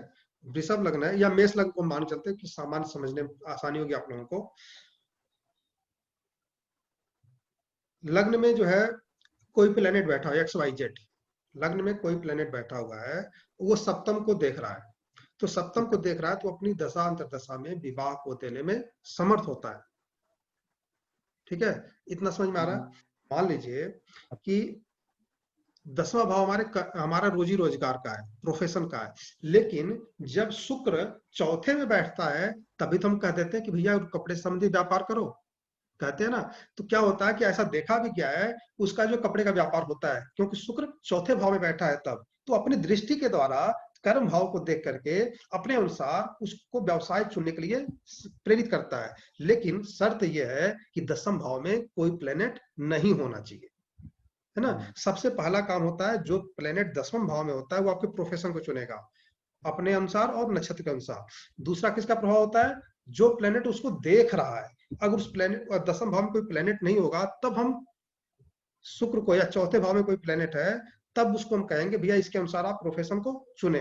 वृषभ लग्न है या मेष लग्न को मान चलते हैं कि सामान्य समझने में आसानी होगी आप लोगों को। लग्न में जो है कोई प्लेनेट बैठा है, XYZ लग्न में कोई प्लेनेट बैठा हुआ है, वो सप्तम को देख रहा है, तो सप्तम को देख रहा है तो अपनी दशा अंतरदशा में विवाह को देने में समर्थ होता है। ठीक है, इतना समझ में आ रहा है? मान लीजिए कि 10वां भाव हमारा रोजी रोजगार का है, प्रोफेशन का है, लेकिन जब शुक्र चौथे में बैठता है तभी तो हम कह देते हैं कि भैया कपड़े संबंधी व्यापार करो, कहते हैं ना। तो क्या होता है कि ऐसा देखा भी क्या है, उसका जो कपड़े का व्यापार होता है, क्योंकि शुक्र चौथे भाव में बैठा है तब, तो अपनी दृष्टि के द्वारा कर्म भाव को देख करके अपने अनुसार उसको व्यवसाय चुनने के लिए प्रेरित करता है। लेकिन शर्त यह है कि 10वें भाव में कोई प्लेनेट नहीं होना चाहिए, है ना। सबसे पहला काम होता है, जो प्लेनेट 10वें भाव में होता है वो आपके प्रोफेशन को चुनेगा अपने अनुसार और नक्षत्र के अनुसार। दूसरा किसका प्रभाव होता है, जो प्लेनेट उसको देख रहा है। अगर उस प्लेनेट 10वें भाव में कोई प्लेनेट नहीं होगा तब हम शुक्र को, या चौथे भाव में कोई प्लेनेट है तब उसको हम कहेंगे भैया इसके अनुसार आप प्रोफेशन को चुने।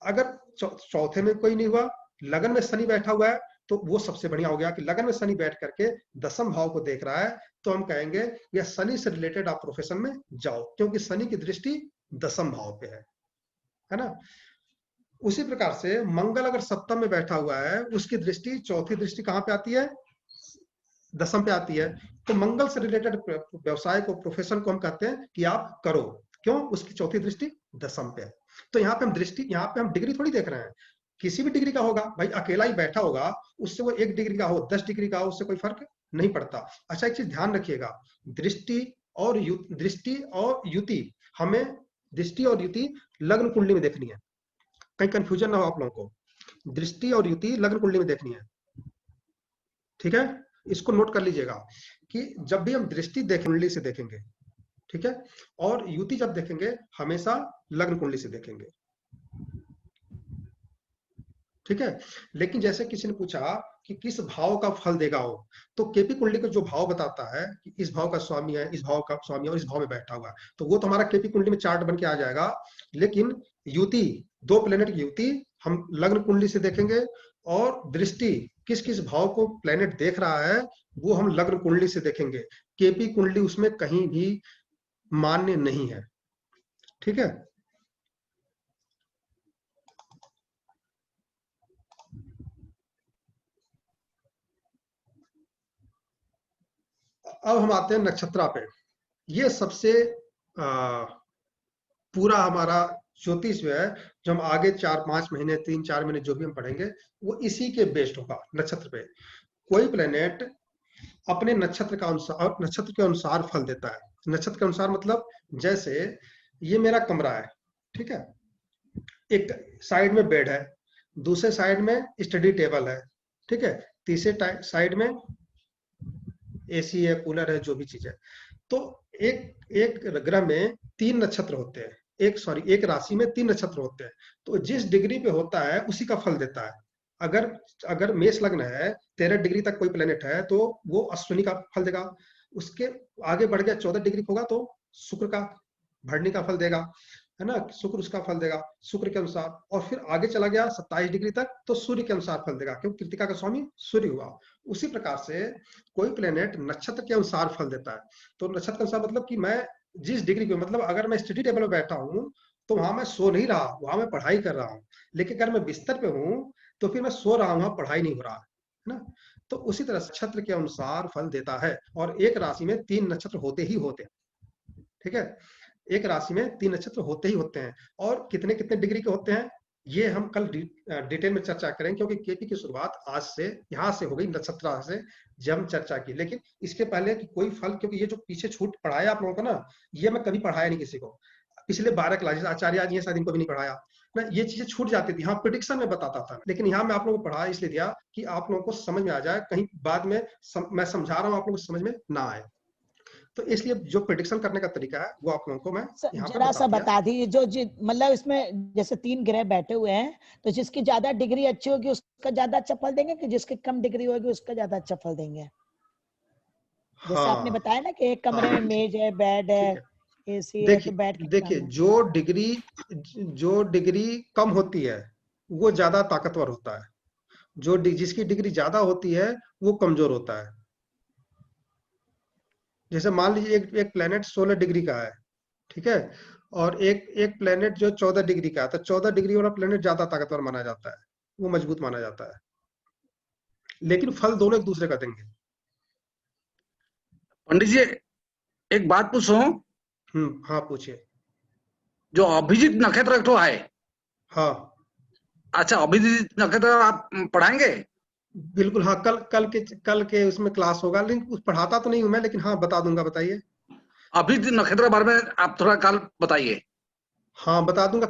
अगर चौथे में कोई नहीं हुआ, लगन में शनि बैठा हुआ है, तो वो सबसे बढ़िया हो गया कि लगन में शनि बैठ करके 10वें भाव को देख रहा है, तो हम कहेंगे या शनि से रिलेटेड आप प्रोफेशन में जाओ, क्योंकि शनि की दृष्टि 10वें भाव पे है ना। उसी प्रकार से मंगल अगर सप्तम में बैठा हुआ है, उसकी दृष्टि, चौथी दृष्टि कहाँ पे आती है, 10वें पे आती है। तो मंगल से रिलेटेड व्यवसाय को, प्रोफेशन को हम कहते हैं कि आप करो, क्यों, उसकी चौथी दृष्टि 10वें पे है। तो यहाँ पे हम दृष्टि, यहाँ पे हम डिग्री थोड़ी देख रहे हैं, किसी भी डिग्री का होगा, भाई अकेला ही बैठा होगा, उससे वो 1 डिग्री का हो, 10 डिग्री का हो, उससे कोई फर्क नहीं पड़ता। अच्छा, एक चीज ध्यान रखिएगा, दृष्टि और युति, हमें दृष्टि और युति लग्न कुंडली में देखनी है, कहीं कंफ्यूजन ना हो आप लोगों को। दृष्टि और युति लग्न कुंडली में देखनी है, ठीक है। इसको नोट कर लीजिएगा कि जब भी हम दृष्टि देखें कुंडली से देखेंगे, ठीक है, और युति जब देखेंगे हमेशा लग्न कुंडली से देखेंगे। ठीक है। लेकिन जैसे किसी ने पूछा कि किस भाव का फल देगा वो, तो केपी कुंडली का जो भाव बताता है कि इस भाव का स्वामी है, इस भाव का स्वामी है और इस भाव में बैठा हुआ है, तो वो तो हमारा केपी कुंडली में चार्ट बन के आ जाएगा। लेकिन युति, 2 प्लेनेट की युति हम लग्न कुंडली से देखेंगे, और दृष्टि किस किस भाव को प्लेनेट देख रहा है वो हम लग्न कुंडली से देखेंगे। केपी कुंडली उसमें कहीं भी मान्य नहीं है। ठीक है। अब हम आते हैं नक्षत्रा पे। ये सबसे पूरा हमारा ज्योतिष जो है, जो हम आगे 4-5 महीने 3-4 महीने जो भी हम पढ़ेंगे वो इसी के बेस्ड होगा, नक्षत्र पे। कोई प्लेनेट अपने नक्षत्र के अनुसार फल देता है। नक्षत्र के अनुसार मतलब जैसे ये मेरा कमरा है, ठीक है, एक साइड में बेड है, दूसरे साइड में स्टडी टेबल है, ठीक है, तीसरे साइड में एसी है, कूलर है, जो भी चीज है। तो एक ग्रह में 3 नक्षत्र होते हैं, एक राशि में 3 नक्षत्र होते हैं। तो जिस डिग्री पे होता है उसी का फल देता है। अगर मेष लग्न है, 13 डिग्री तक कोई प्लेनेट है तो वो अश्विनी का फल देगा। उसके आगे बढ़ गया 14 डिग्री होगा तो शुक्र का, भरणी का फल देगा, है ना, शुक्र उसका फल देगा शुक्र के अनुसार। और फिर आगे चला गया 27 डिग्री तक तो सूर्य के अनुसार फल देगा, क्योंकि कृतिका का स्वामी सूर्य हुआ। उसी प्रकार से कोई प्लेनेट नक्षत्र के अनुसार फल देता है। तो नक्षत्र के अनुसार मतलब कि मैं जिस डिग्री को, मतलब अगर मैं स्टडी टेबल पर बैठा हूँ तो वहां मैं सो नहीं रहा, वहां मैं पढ़ाई कर रहा हूँ। लेकिन अगर मैं बिस्तर पे हूँ तो फिर मैं सो रहा हूँ, वहां पढ़ाई नहीं हो रहा है ना। तो उसी तरह नक्षत्र के अनुसार फल देता है। और एक राशि में 3 नक्षत्र होते ही होते हैं, ठीक है, एक राशि में 3 नक्षत्र होते ही होते हैं। और कितने कितने डिग्री के होते हैं ये हम कल डिटेल में चर्चा करेंगे, क्योंकि केपी की शुरुआत आज से यहाँ से हो गई, नक्षत्र से जब हम चर्चा की। लेकिन इसके पहले कि कोई फल, क्योंकि ये जो पीछे छूट पढ़ाया आप लोगों को ना, ये मैं कभी पढ़ाया नहीं किसी को। पिछले 12 क्लासेस आचार्य जी शायद इनको भी नहीं पढ़ाया ना, ये चीजें छूट जाती थी। हाँ, प्रेडिक्शन में बताता था, लेकिन यहाँ मैं आप लोगों को पढ़ा इसलिए दिया कि आप लोगों को समझ में आ जाए, कहीं बाद में मैं समझा रहा हूँ आप लोगों को समझ में ना आए। तो इसलिए जो प्रेडिक्शन करने का तरीका है वो आप लोगों को मैं यहाँ जरा सा बता दीजिए, जो मतलब इसमें जैसे 3 ग्रह बैठे हुए हैं, तो जिसकी ज्यादा डिग्री अच्छी होगी उसका ज्यादा अच्छा फल देंगे, कि जिसकी कम डिग्री होगी उसका ज्यादा अच्छा फल देंगे? जैसे आपने बताया ना कि एक कमरे में मेज है, बेड है, एसी है, तो बेड देखिए जो डिग्री कम होती है वो ज्यादा ताकतवर होता है, जिसकी डिग्री ज्यादा होती है वो कमजोर होता है। जैसे मान लीजिए एक प्लेनेट 16 डिग्री का है, ठीक है, और एक प्लेनेट जो 14 डिग्री का है, तो 14 डिग्री वाला प्लेनेट ज्यादा ताकतवर माना जाता है, वो मजबूत माना जाता है। लेकिन फल दोनों एक दूसरे का देंगे। पंडित जी एक बात पूछो। हाँ पूछिए। जो अभिजीत नक्षत्र तो है, हाँ, अच्छा, अभिजीत नक्षत्र आप पढ़ाएंगे? बिल्कुल, हाँ, कल के उसमें क्लास होगा, लेकिन पढ़ाता तो नहीं हूं मैं, लेकिन हाँ बता दूंगा। बताइए। अभिजीत नक्षत्र बारे में आप थोड़ा कल बताइए। हाँ बता दूंगा,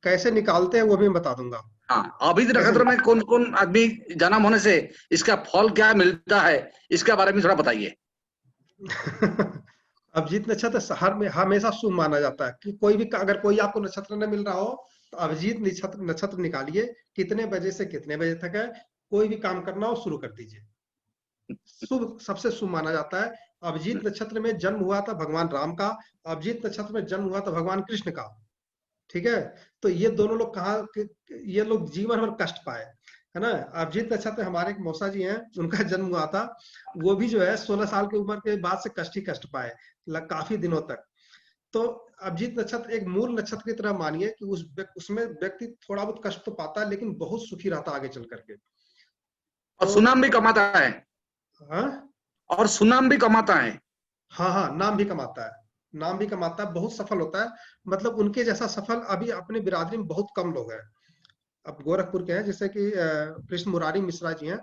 कैसे निकालते हैं वो भी मैं बता दूंगा। हाँ, अभिजीत नक्षत्र में कौन कौन आदमी जन्म होने से इसका फल क्या मिलता है, इसके बारे में थोड़ा बताइए। अभिजीत नक्षत्र हमेशा शुभ माना जाता है, कि कोई भी, अगर कोई आपको नक्षत्र न मिल रहा हो तो अभिजीत नक्षत्र निकालिए, कितने बजे से कितने बजे तक है, कोई भी काम करना हो शुरू कर दीजिए। शुभ, सबसे शुभ माना जाता है। अभिजीत नक्षत्र में जन्म हुआ था भगवान राम का, अभिजीत नक्षत्र में जन्म हुआ था भगवान कृष्ण का, ठीक है। तो ये दोनों लोग ये लोग जीवन भर कष्ट पाए, है ना। अभिजीत नक्षत्र हमारे एक मौसा जी हैं, उनका जन्म हुआ था, वो भी जो है 16 साल की उम्र के बाद से कष्ट ही कष्ट पाए काफी दिनों तक। तो अभिजीत नक्षत्र एक मूल नक्षत्र की तरह मानिए कि उसमें व्यक्ति थोड़ा बहुत कष्ट तो पाता है, लेकिन बहुत सुखी रहता आगे चल करके, और सुनाम भी कमाता है। हाँ, और सुनाम भी कमाता है। हाँ, नाम भी कमाता है, बहुत सफल होता है। मतलब उनके जैसा सफल अभी अपने बिरादरी में बहुत कम लोग हैं। अब गोरखपुर के हैं, जैसे कि कृष्ण मुरारी मिश्रा जी हैं,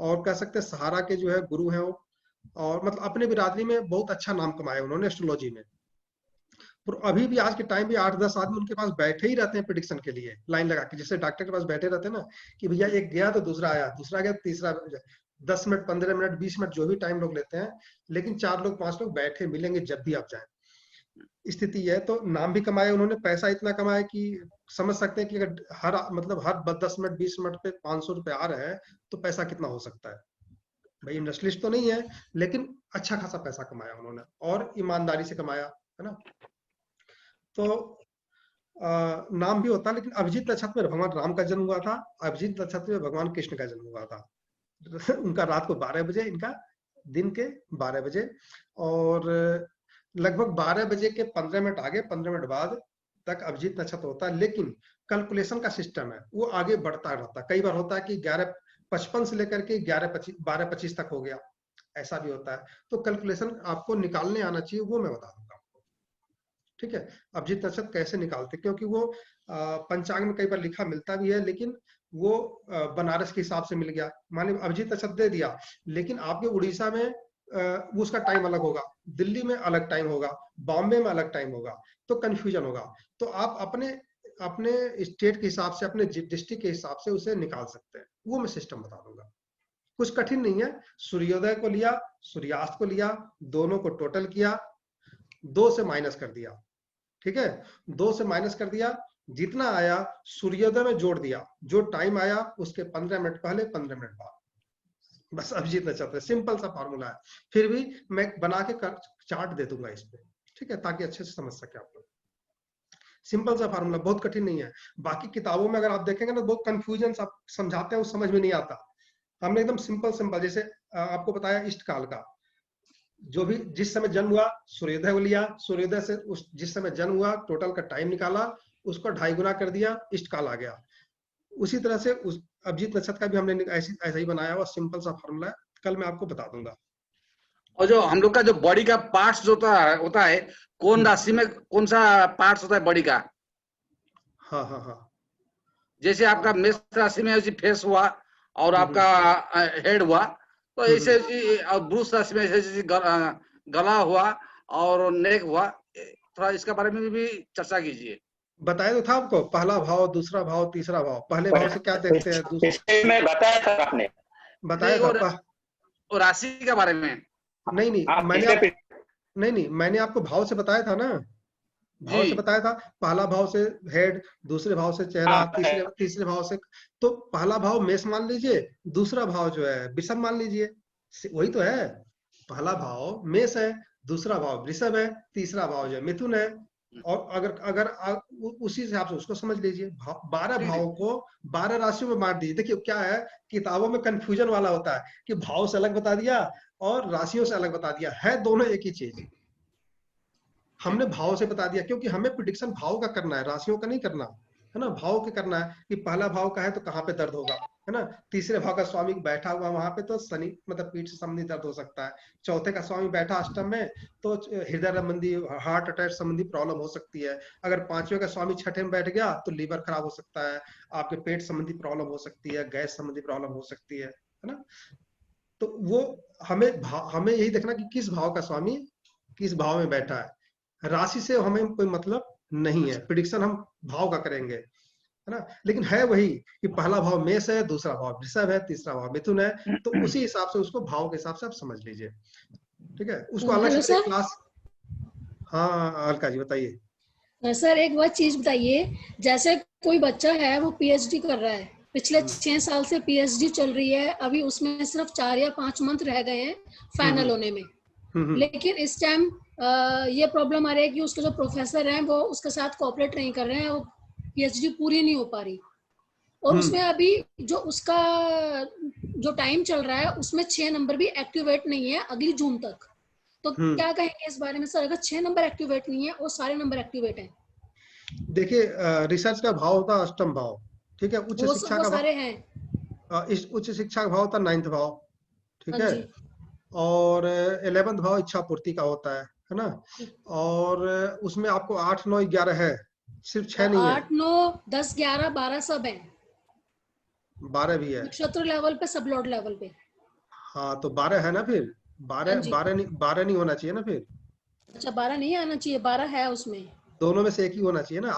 और कह सकते हैं सहारा के जो है गुरु हैं वो, और मतलब अपने बिरादरी में बहुत अच्छा नाम कमाया उन्होंने एस्ट्रोलॉजी में। पर अभी भी आज के टाइम भी 8-10 आदमी उनके पास बैठे ही रहते हैं प्रेडिक्शन के लिए, लाइन लगा के, जैसे डॉक्टर के पास बैठे रहते हैं ना, कि भैया एक गया तो दूसरा आया, दूसरा गया तीसरा, 10 मिनट 15 मिनट 20 मिनट जो भी टाइम लोग लेते हैं, लेकिन 4 लोग 5 लोग बैठे मिलेंगे जब भी आप जाएं। स्थिति है। तो नाम भी कमाया उन्होंने, पैसा इतना कमाया कि समझ सकते हैं कि अगर हर 10 मिनट 20 मिनट पे 500 रुपए आ रहे हैं तो पैसा कितना हो सकता है। भाई इंडस्ट्रियलिस्ट तो नहीं है, लेकिन अच्छा खासा पैसा कमाया उन्होंने और ईमानदारी से कमाया, है ना। तो नाम भी होता, लेकिन अभिजीत नक्षत्र में भगवान राम का जन्म हुआ था, अभिजीत नक्षत्र में भगवान कृष्ण का जन्म हुआ था। उनका रात को 12 बजे, इनका दिन के 12 बजे, और लगभग 12 बजे के 15 मिनट आगे 15 मिनट बाद तक अभिजीत नक्षत्र होता है। लेकिन कैलकुलेशन का सिस्टम है वो आगे बढ़ता रहता है। कई बार होता है कि 11:55 से लेकर के 12:25 तक हो गया, ऐसा भी होता है। तो कैलकुलेशन आपको निकालने आना चाहिए, वो मैं बता दूंगा आपको, ठीक है। अभिजीत नक्षत्र कैसे निकालते, क्योंकि वो पंचांग में कई बार लिखा मिलता भी है, लेकिन वो बनारस के हिसाब से मिल गया। मान लीजिए अभिजीत नक्षत्र दे दिया, लेकिन आपके उड़ीसा में उसका टाइम अलग होगा, दिल्ली में अलग टाइम होगा, बॉम्बे में अलग टाइम होगा, तो कंफ्यूजन होगा। तो आप अपने स्टेट के हिसाब से, अपने डिस्ट्रिक्ट के हिसाब से उसे निकाल सकते हैं, वो मैं सिस्टम बता दूंगा। कुछ कठिन नहीं है। सूर्योदय को लिया, सूर्यास्त को लिया, दोनों को टोटल किया, 2 से माइनस कर दिया, ठीक है। 2 से माइनस कर दिया, जितना आया सूर्योदय में जोड़ दिया, जो टाइम आया उसके 15 मिनट पहले 15 मिनट बाद, बस अभिजीत नक्षत्र। सिंपल सा फॉर्मूला है, फिर भी मैं बना के चार्ट दे दूंगा इस पे, ठीक है, ताकि अच्छे से समझ सके आप लोग। सिंपल सा फार्मूला, बहुत कठिन नहीं है। बाकी किताबों में अगर आप देखेंगे ना, बहुत कंफ्यूजन आप समझाते हैं, वो समझ में नहीं आता। हमने एकदम सिंपल, जैसे आपको बताया इष्ट काल का, जो भी जिस समय जन्म हुआ सूर्योदय को लिया, सूर्योदय से जिस समय जन्म हुआ टोटल का टाइम निकाला, उसको 2.5 गुना कर दिया, इष्ट काल आ गया। उसी तरह से उस अभिजीत नक्षत्र का भी हमने ऐसा ही बनाया हुआ सिंपल सा फॉर्मूला है, कल मैं आपको बता दूंगा। और जो हम लोग का जो बॉडी का पार्ट्स जो होता है कौन राशि में कौन सा पार्ट्स होता है बॉडी का? हाँ। जैसे आपका मेष राशि में ऐसी फेस हुआ और आपका हेड हुआ, तो ऐसे वृष राशि में ऐसे गला हुआ और नेक हुआ। थोड़ा इसके बारे में भी चर्चा कीजिए। बताया तो था आपको, पहला भाव, दूसरा भाव, तीसरा भाव। पहले भाव से क्या देखते हैं, दूसरे में बताया था आपने, बताया था और राशि के बारे में नहीं, मैंने आपको भाव से बताया था ना, भाव से बताया था। पहला भाव से हेड, दूसरे भाव से चेहरा, तीसरे भाव से, तो पहला भाव मेष मान लीजिए, दूसरा भाव जो है वृषभ मान लीजिए, वही तो है। पहला भाव मेष है, दूसरा भाव वृषभ है, तीसरा भाव जो है मिथुन है। और अगर उसी हिसाब से उसको समझ लीजिए। 12 भाव को 12 राशियों में बांट दीजिए। देखिए क्या है, किताबों में कंफ्यूजन वाला होता है कि भाव से अलग बता दिया और राशियों से अलग बता दिया, है दोनों एक ही चीज। हमने भाव से बता दिया क्योंकि हमें प्रिडिक्शन भाव का करना है, राशियों का नहीं करना है ना। भाव के करना है कि पहला भाव का है तो कहाँ पे दर्द होगा, है ना। तीसरे भाव का स्वामी बैठा हुआ वहां पे तो शनि मतलब पीठ से संबंधी दर्द हो सकता है। चौथे का स्वामी बैठा अष्टम में तो हृदय संबंधी, हार्ट अटैक संबंधी प्रॉब्लम हो सकती है। अगर पांचवें का स्वामी छठे में बैठ गया तो लीवर खराब हो सकता है, आपके पेट संबंधी प्रॉब्लम हो सकती है, गैस संबंधी प्रॉब्लम हो सकती है ना। तो वो हमें यही देखना कि किस भाव का स्वामी किस भाव में बैठा है। राशि से हमें कोई मतलब नहीं है, प्रिडिक्शन हम भाव का करेंगे, है ना। लेकिन है वही कि पहला भाव मेष है, दूसरा भाव वृषभ है, तीसरा भाव मिथुन है, तो उसी हिसाब से उसको भाव के हिसाब से आप समझ लीजिए, ठीक है। उसको अलग से क्लास। हाँ अलका जी बताइए। सर एक बात चीज बताइए, जैसे कोई बच्चा है वो पीएचडी कर रहा है, पिछले 6 साल से पीएचडी चल रही है, अभी उसमें सिर्फ 4 या 5 मंथ रह गए हैं फाइनल होने में, लेकिन इस टाइम ये प्रॉब्लम आ रही है कि उसके जो प्रोफेसर हैं वो उसके साथ कोऑपरेट नहीं कर रहे हैं, वो पीएचडी पूरी नहीं हो पा रही, और उसमें अभी जो उसका जो टाइम चल रहा है उसमें 6 नंबर भी एक्टिवेट नहीं है अगली जून तक। तो क्या कहेंगे इस बारे में सर, अगर 6 नंबर एक्टिवेट नहीं है और सारे नंबर एक्टिवेट हैं? देखिए रिसर्च का भाव होता है अष्टम भाव, ठीक है। उच्च शिक्षा का सारे हैं, उच्च शिक्षा का भाव होता है 9th भाव, ठीक है। और 11th भाव इच्छा पूर्ति का होता है ना। और उसमें आपको 8, 9, 11 है, सिर्फ 6 नहीं है। 8, 9, 10, 11, 12 सब है, 12 भी है नक्षत्र लेवल पे, सब लॉर्ड लेवल पे। हाँ तो 12 है ना, फिर 12 नहीं होना चाहिए ना फिर। अच्छा 12 नहीं आना चाहिए, 12 है उसमें, दोनों में से एक ही होना चाहिए ना।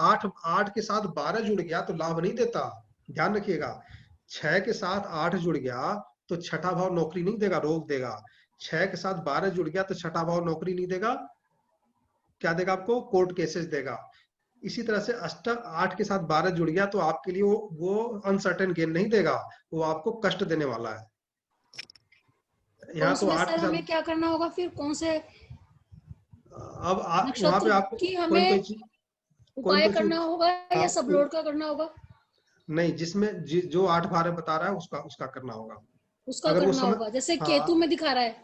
8 के साथ 12 जुड़ गया तो लाभ नहीं देता, ध्यान रखिएगा। 6 के साथ 8 जुड़ गया तो छठा भाव नौकरी नहीं देगा, रोक देगा। 6 के साथ 12 जुड़ गया तो छठा भाव नौकरी नहीं देगा, क्या देगा आपको? कोर्ट केसेस देगा। इसी तरह से 8 के साथ 12 जुड़ गया तो आपके लिए वो अनसर्टेन गेन नहीं देगा, वो आपको कष्ट देने वाला है। यहाँ तो 8 के साथ हमें क्या करना होगा फिर? कौन से अब वहां पे आपको की हमें उपाय करना होगा या सब लोड का करना होगा? नहीं, जिसमें जो 8 12 बता रहा है उसका करना होगा, उसका करना होगा। जैसे केतु में दिखा रहा है,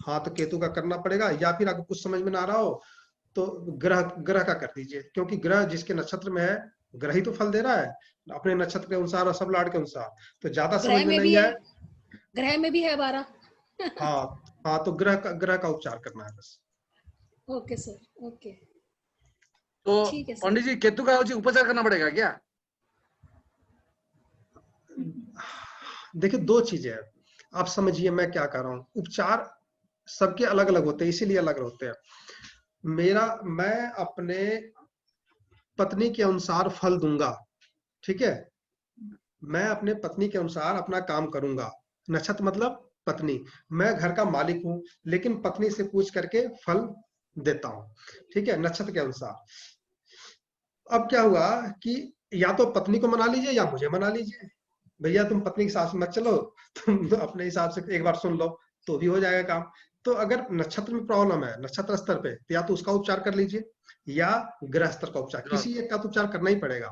हाँ तो केतु का करना पड़ेगा। या फिर अगर कुछ समझ में ना आ रहा हो तो ग्रह का कर दीजिए, क्योंकि ग्रह जिसके नक्षत्र में है ग्रह ही तो फल दे रहा है अपने नक्षत्र के अनुसार और सब लॉर्ड के अनुसार। तो ज्यादा समझ में नहीं है, ग्रह में भी है 12। हाँ तो ग्रह का उपचार करना है बस। Okay sir, okay. तो पंडित जी केतु का उपचार करना पड़ेगा क्या? देखिए 2 चीजें हैं, आप समझिए मैं क्या कर रहा हूँ। उपचार सबके अलग अलग होते हैं, इसीलिए अलग होते हैं। मैं अपने पत्नी के अनुसार फल दूंगा, ठीक है? मैं अपने पत्नी के अनुसार अपना काम करूंगा। नक्षत्र मतलब पत्नी, मैं घर का मालिक हूं लेकिन पत्नी से पूछ करके फल देता हूं, ठीक है, नक्षत्र के अनुसार। अब क्या हुआ कि या तो पत्नी को मना लीजिए या मुझे मना लीजिए, भैया तुम पत्नी के हिसाब से मत चलो, तुम अपने हिसाब से एक बार सुन लो तो भी हो जाएगा काम। तो अगर नक्षत्र में प्रॉब्लम है, नक्षत्र स्तर पे, तो या तो उसका उपचार कर लीजिए या ग्रह स्तर का उपचार, किसी एक का तो उपचार करना ही पड़ेगा।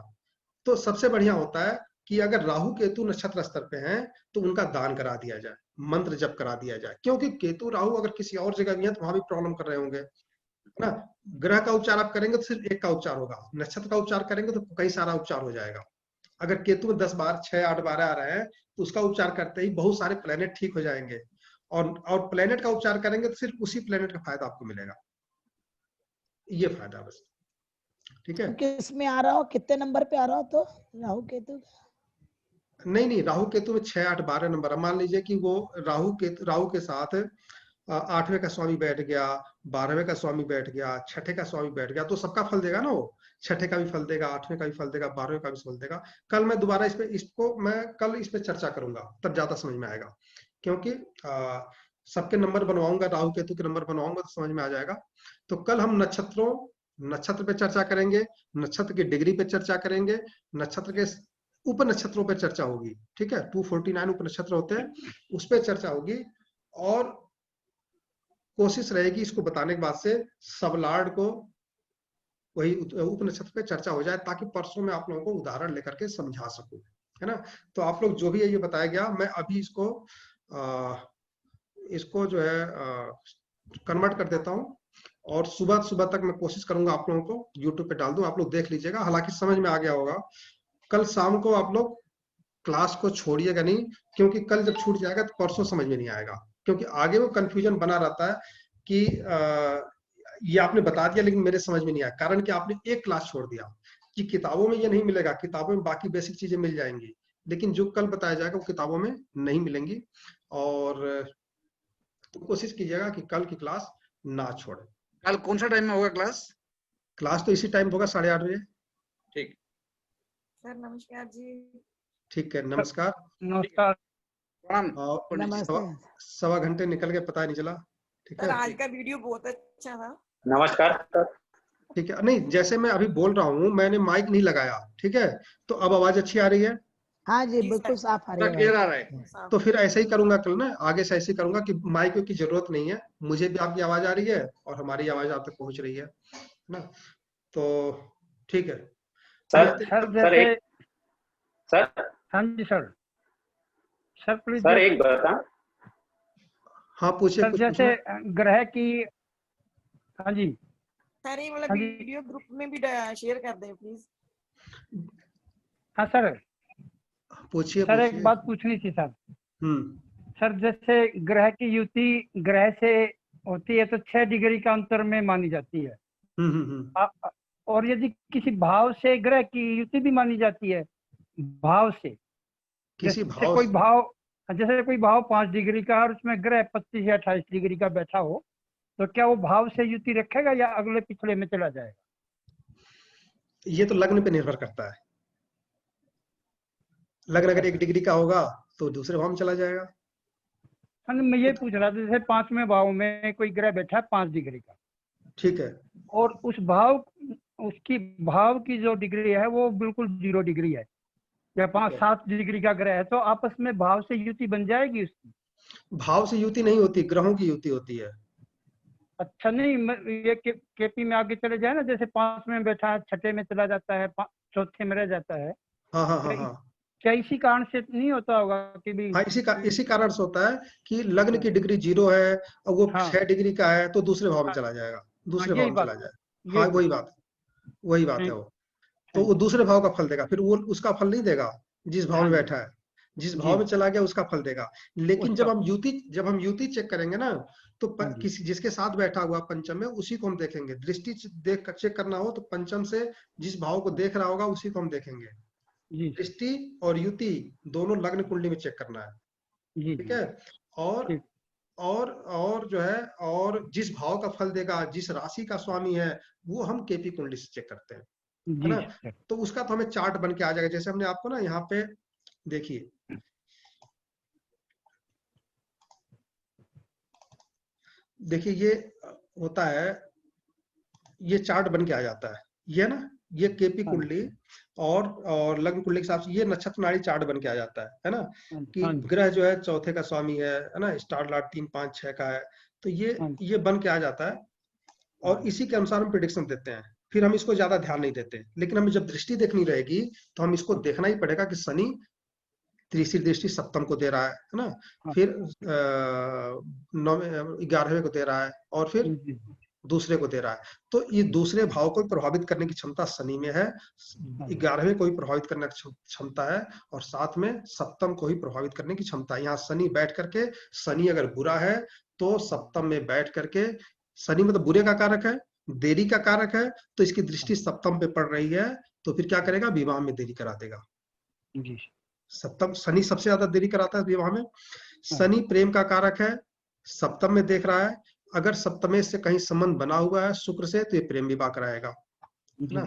तो सबसे बढ़िया होता है कि अगर राहु केतु नक्षत्र स्तर पे हैं तो उनका दान करा दिया जाए, मंत्र जप करा दिया जाए, क्योंकि केतु राहु अगर किसी और जगह भी है तो वहां भी प्रॉब्लम कर रहे होंगे ना। ग्रह का उपचार आप करेंगे तो सिर्फ एक का उपचार होगा, नक्षत्र का उपचार करेंगे तो कई सारा उपचार हो जाएगा। अगर केतु में 10 बार 6 8 12 आ रहे हैं तो उसका उपचार करते ही बहुत सारे प्लेनेट ठीक हो जाएंगे, और प्लेनेट का उपचार करेंगे तो सिर्फ उसी प्लेनेट का फायदा आपको मिलेगा, ये फायदा बस, ठीक है? किस में आ रहा हो, कितने नंबर पे आ रहा हो? तो राहु केतु नहीं, राहु केतु में 6 8 12 नंबर। मान लीजिए कि वो राहु के साथ 8वें का स्वामी बैठ गया, 12वें का स्वामी बैठ गया, 6ठे का स्वामी बैठ गया, तो सबका फल देगा ना वो। 6ठे का भी फल देगा, 8वें का भी फल देगा, 12वें का भी फल देगा। कल मैं दोबारा कल इस पे चर्चा करूंगा, तब ज्यादा समझ में आएगा, क्योंकि सबके नंबर बनवाऊंगा, राहु केतु के नंबर बनवाऊंगा तो समझ में आ जाएगा। तो कल हम नक्षत्र पे चर्चा करेंगे, नक्षत्र की डिग्री पे चर्चा करेंगे, नक्षत्र के उप नक्षत्रों पे चर्चा होगी, ठीक है? 249 उप नक्षत्र होते हैं, उस पर चर्चा होगी। और कोशिश रहेगी इसको बताने के बाद से सब लॉर्ड को वही उप नक्षत्र पे चर्चा हो जाए, ताकि परसों में आप लोगों को उदाहरण लेकर के समझा सकूं, है ना? तो आप लोग जो भी ये बताया गया, मैं अभी इसको जो है कन्वर्ट कर देता हूं, और सुबह तक मैं कोशिश करूंगा आप लोगों को यूट्यूब पे डाल दूं, आप लोग देख लीजिएगा। हालांकि समझ में आ गया होगा। कल शाम को आप लोग क्लास को छोड़िएगा नहीं, क्योंकि कल जब छूट जाएगा तो परसों समझ में नहीं आएगा, क्योंकि आगे वो कंफ्यूजन बना रहता है कि ये आपने बता दिया लेकिन मेरे समझ में नहीं आया, कारण कि आपने एक क्लास छोड़ दिया। कि किताबों में ये नहीं मिलेगा, किताबों में बाकी बेसिक चीजें मिल जाएंगी, लेकिन जो कल बताया जाएगा वो किताबों में नहीं मिलेंगी। और तो कोशिश कीजिएगा कि कल की क्लास ना छोड़े। कल कौन सा टाइम में होगा क्लास? क्लास तो इसी टाइम होगा, 8:30 बजे। ठीक सर नमस्कार जी। ठीक है, नमस्कार। नमस्कार। सवा घंटे निकल के पता नहीं चला, ठीक है? सर आज का वीडियो बहुत अच्छा था। नमस्कार सर। ठीक है, नहीं जैसे मैं अभी बोल रहा हूँ, मैंने माइक नहीं लगाया, ठीक है? तो अब आवाज अच्छी आ रही है? हाँ जी, बिल्कुल साफ आ रही है। तो फिर ऐसे ही करूंगा कल ना, आगे से ऐसे ही करूंगा कि माइक की जरूरत नहीं है, मुझे भी आपकी आवाज आ रही है और हमारी आवाज आप तक पहुंच रही है ना? तो ठीक है सर। हाँ जी सर प्लीज सर एक बता। हाँ पूछिए। सर जैसे ग्रह की, हाँ जी सर ये वाला वीडियो ग्रुप में भी शेयर कर दें प्लीज। हाँ सर पूछिए। सर एक बात पूछनी थी सर। सर जैसे ग्रह की युति ग्रह से होती है तो 6 डिग्री का अंतर में मानी जाती है, और यदि किसी भाव से ग्रह की युति भी मानी जाती है, भाव से, किसी भाव कोई भाव, जैसे कोई भाव 5 डिग्री का और उसमें ग्रह 25 या 28 डिग्री का बैठा हो, तो क्या वो भाव से युति रखेगा या अगले पिछले में चला जाएगा? ये तो लग्न पे निर्भर करता है। लग्न अगर 1 डिग्री का होगा तो दूसरे भाव में चला जाएगा। मैं ये पूछ रहा था, जैसे 5वें भाव में कोई ग्रह बैठा है 5 डिग्री का, ठीक है, और उसकी भाव की जो डिग्री है वो बिल्कुल 0 डिग्री है, या 5-7 डिग्री का ग्रह है, तो आपस में भाव से युति बन जाएगी उसकी? भाव से युति नहीं होती, ग्रहों की युति होती है। अच्छा, नहीं ये केपी में आगे चले जाए ना, जैसे 5 में बैठा है, छठे में चला जाता है, चौथे में रह जाता है। हाँ हाँ हाँ हाँ, क्या इसी कारण से नहीं होता होगा कि भी? हाँ इसी कारण से होता है कि लग्न की डिग्री 0 है और वो 6 डिग्री का है, तो दूसरे भाव में चला जाएगा, दूसरे भाव में चला जाएगा। हाँ वही बात है वो। तो वो दूसरे भाव का फल देगा, फिर वो उसका फल नहीं देगा जिस भाव में बैठा है, जिस भाव में चला गया उसका फल देगा। लेकिन जब हम युति चेक करेंगे ना, तो किसी जिसके साथ बैठा हुआ पंचम में, उसी को हम देखेंगे। दृष्टि देख कर चेक करना हो तो पंचम से जिस भाव को देख रहा होगा उसी को हम देखेंगे। दृष्टि और युति दोनों लग्न कुंडली में चेक करना है, ठीक है। और जो है, और जिस भाव का फल देगा, जिस राशि का स्वामी है, वो हम केपी कुंडली से चेक करते हैं, है ना। तो उसका तो हमें चार्ट बन के आ जाएगा। जैसे हमने आपको ना यहाँ पे देखिए, ये होता है, ये चार्ट बन के आ जाता है, ये ना, ये केपी कुंडली और लग्न कुंडली के हिसाब से ये नक्षत्र नाड़ी चार्ट बन के आ जाता है ना, कि ग्रह जो है चौथे का स्वामी है ना, स्टार लॉर्ड 3, 5, 6 का है, तो ये बन के आ जाता है। और इसी के अनुसार हम प्रेडिक्शन देते हैं। फिर हम इसको ज्यादा ध्यान नहीं देते, लेकिन हमें जब दृष्टि देखनी रहेगी तो हम इसको देखना ही पड़ेगा कि शनि तीसरी दृष्टि सप्तम को दे रहा है ना, फिर 11वें को दे रहा है, और फिर दूसरे को दे रहा है। तो ये दूसरे भाव को प्रभावित करने की क्षमता शनि में है, 11वें को भी प्रभावित करने की क्षमता है, और साथ में सप्तम को ही प्रभावित करने की क्षमता है। यहाँ शनि बैठ करके, शनि अगर बुरा है तो सप्तम में बैठ करके, शनि मतलब बुरे का कारक है, देरी का कारक है, तो इसकी दृष्टि सप्तम पे पड़ रही है, तो फिर क्या करेगा, विवाह में देरी करा देगा। सप्तम, शनि सबसे ज्यादा देरी कराता है विवाह में। शनि प्रेम का कारक है, सप्तम में देख रहा है, अगर सप्तमे से कहीं संबंध बना हुआ है शुक्र से, तो ये प्रेम विवाह कराएगा ना।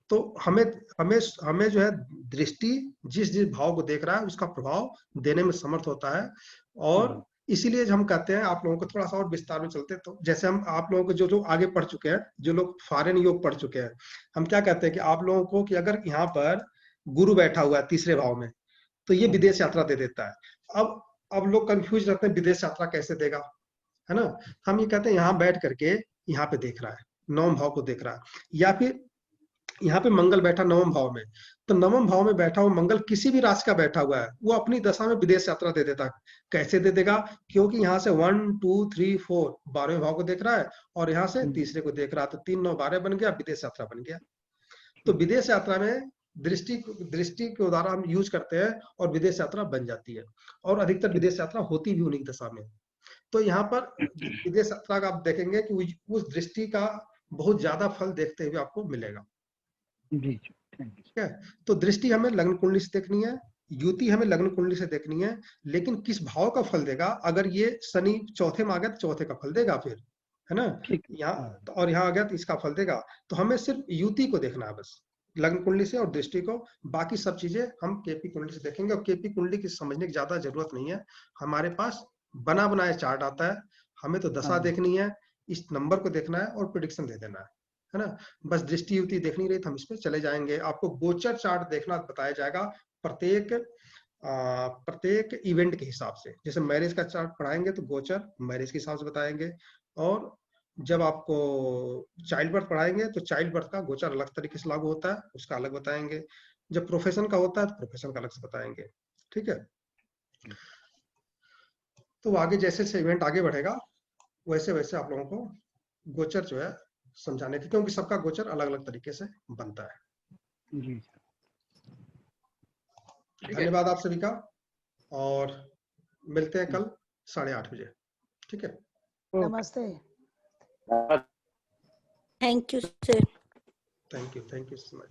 तो हमें जो है दृष्टि जिस भाव को देख रहा है उसका प्रभाव देने में समर्थ होता है। और इसीलिए हम कहते हैं, आप लोगों को थोड़ा सा और विस्तार में चलते, तो जैसे हम आप लोगों को जो लोग आगे पढ़ चुके हैं, जो लोग फॉरेन योग पढ़ चुके हैं, हम क्या कहते हैं कि आप लोगों को, कि अगर यहाँ पर गुरु बैठा हुआ है तीसरे भाव में, तो ये विदेश यात्रा दे देता है। अब लोग कंफ्यूज रहते हैं, विदेश यात्रा कैसे देगा, है ना। हम ये कहते हैं यहाँ बैठ करके यहाँ पे देख रहा है, नवम भाव को देख रहा है, या फिर यहाँ पे मंगल बैठा नवम भाव में, तो नवम भाव में बैठा हुआ मंगल किसी भी राशि का बैठा हुआ है, वो अपनी दशा में विदेश यात्रा दे देता है। कैसे दे देगा, क्योंकि यहाँ से 1, 2, 3, 4 12वें भाव को देख रहा है, और यहाँ से तीसरे को देख रहा है, तो 3, 9, 12 बन गया, विदेश यात्रा बन गया। तो विदेश यात्रा में दृष्टि के उदाहरण हम यूज करते हैं, और विदेश यात्रा बन जाती है, और अधिकतर विदेश यात्रा होती भी उन्हीं दशा में। तो यहाँ पर विदेश यात्रा का आप देखेंगे कि उस दृष्टि का बहुत ज्यादा फल देखते हुए आपको मिलेगा। ठीक है। तो दृष्टि हमें लग्न कुंडली से देखनी है, युति हमें लग्न कुंडली से देखनी है, लेकिन किस भाव का फल देगा, अगर ये शनि चौथे में आ गया तो चौथे का फल देगा, फिर, है ना, यहाँ, और यहाँ आ गया तो इसका फल देगा। तो हमें सिर्फ युति को देखना है बस, लग्न कुंडली से और दृष्टि को, बाकी सब चीजें हम केपी कुंडली से देखेंगे। और केपी कुंडली की समझने की ज्यादा जरूरत नहीं है, हमारे पास बना बनाया चार्ट आता है, हमें तो दशा देखनी है, इस नंबर को देखना है और प्रेडिक्शन दे देना है ना। बस दृष्टि युति देखनी रही तो हम इस पे चले जाएंगे। आपको गोचर चार्ट देखना बताया जाएगा प्रत्येक इवेंट के हिसाब से। जैसे मैरिज का चार्ट पढ़ाएंगे तो गोचर मैरिज के हिसाब से बताएंगे, और जब आपको चाइल्ड बर्थ पढ़ाएंगे तो चाइल्ड बर्थ का गोचर अलग तरीके से लागू होता है, उसका अलग बताएंगे। जब प्रोफेशन का होता है तो प्रोफेशन का अलग से बताएंगे, ठीक है। तो आगे जैसे जैसे इवेंट आगे बढ़ेगा वैसे वैसे आप लोगों को गोचर जो है समझाने की, क्योंकि सबका गोचर अलग अलग तरीके से बनता है। जी, धन्यवाद आप सभी का, और मिलते हैं कल 8:30 बजे, ठीक है। नमस्ते। Thank you sir. Thank you so much.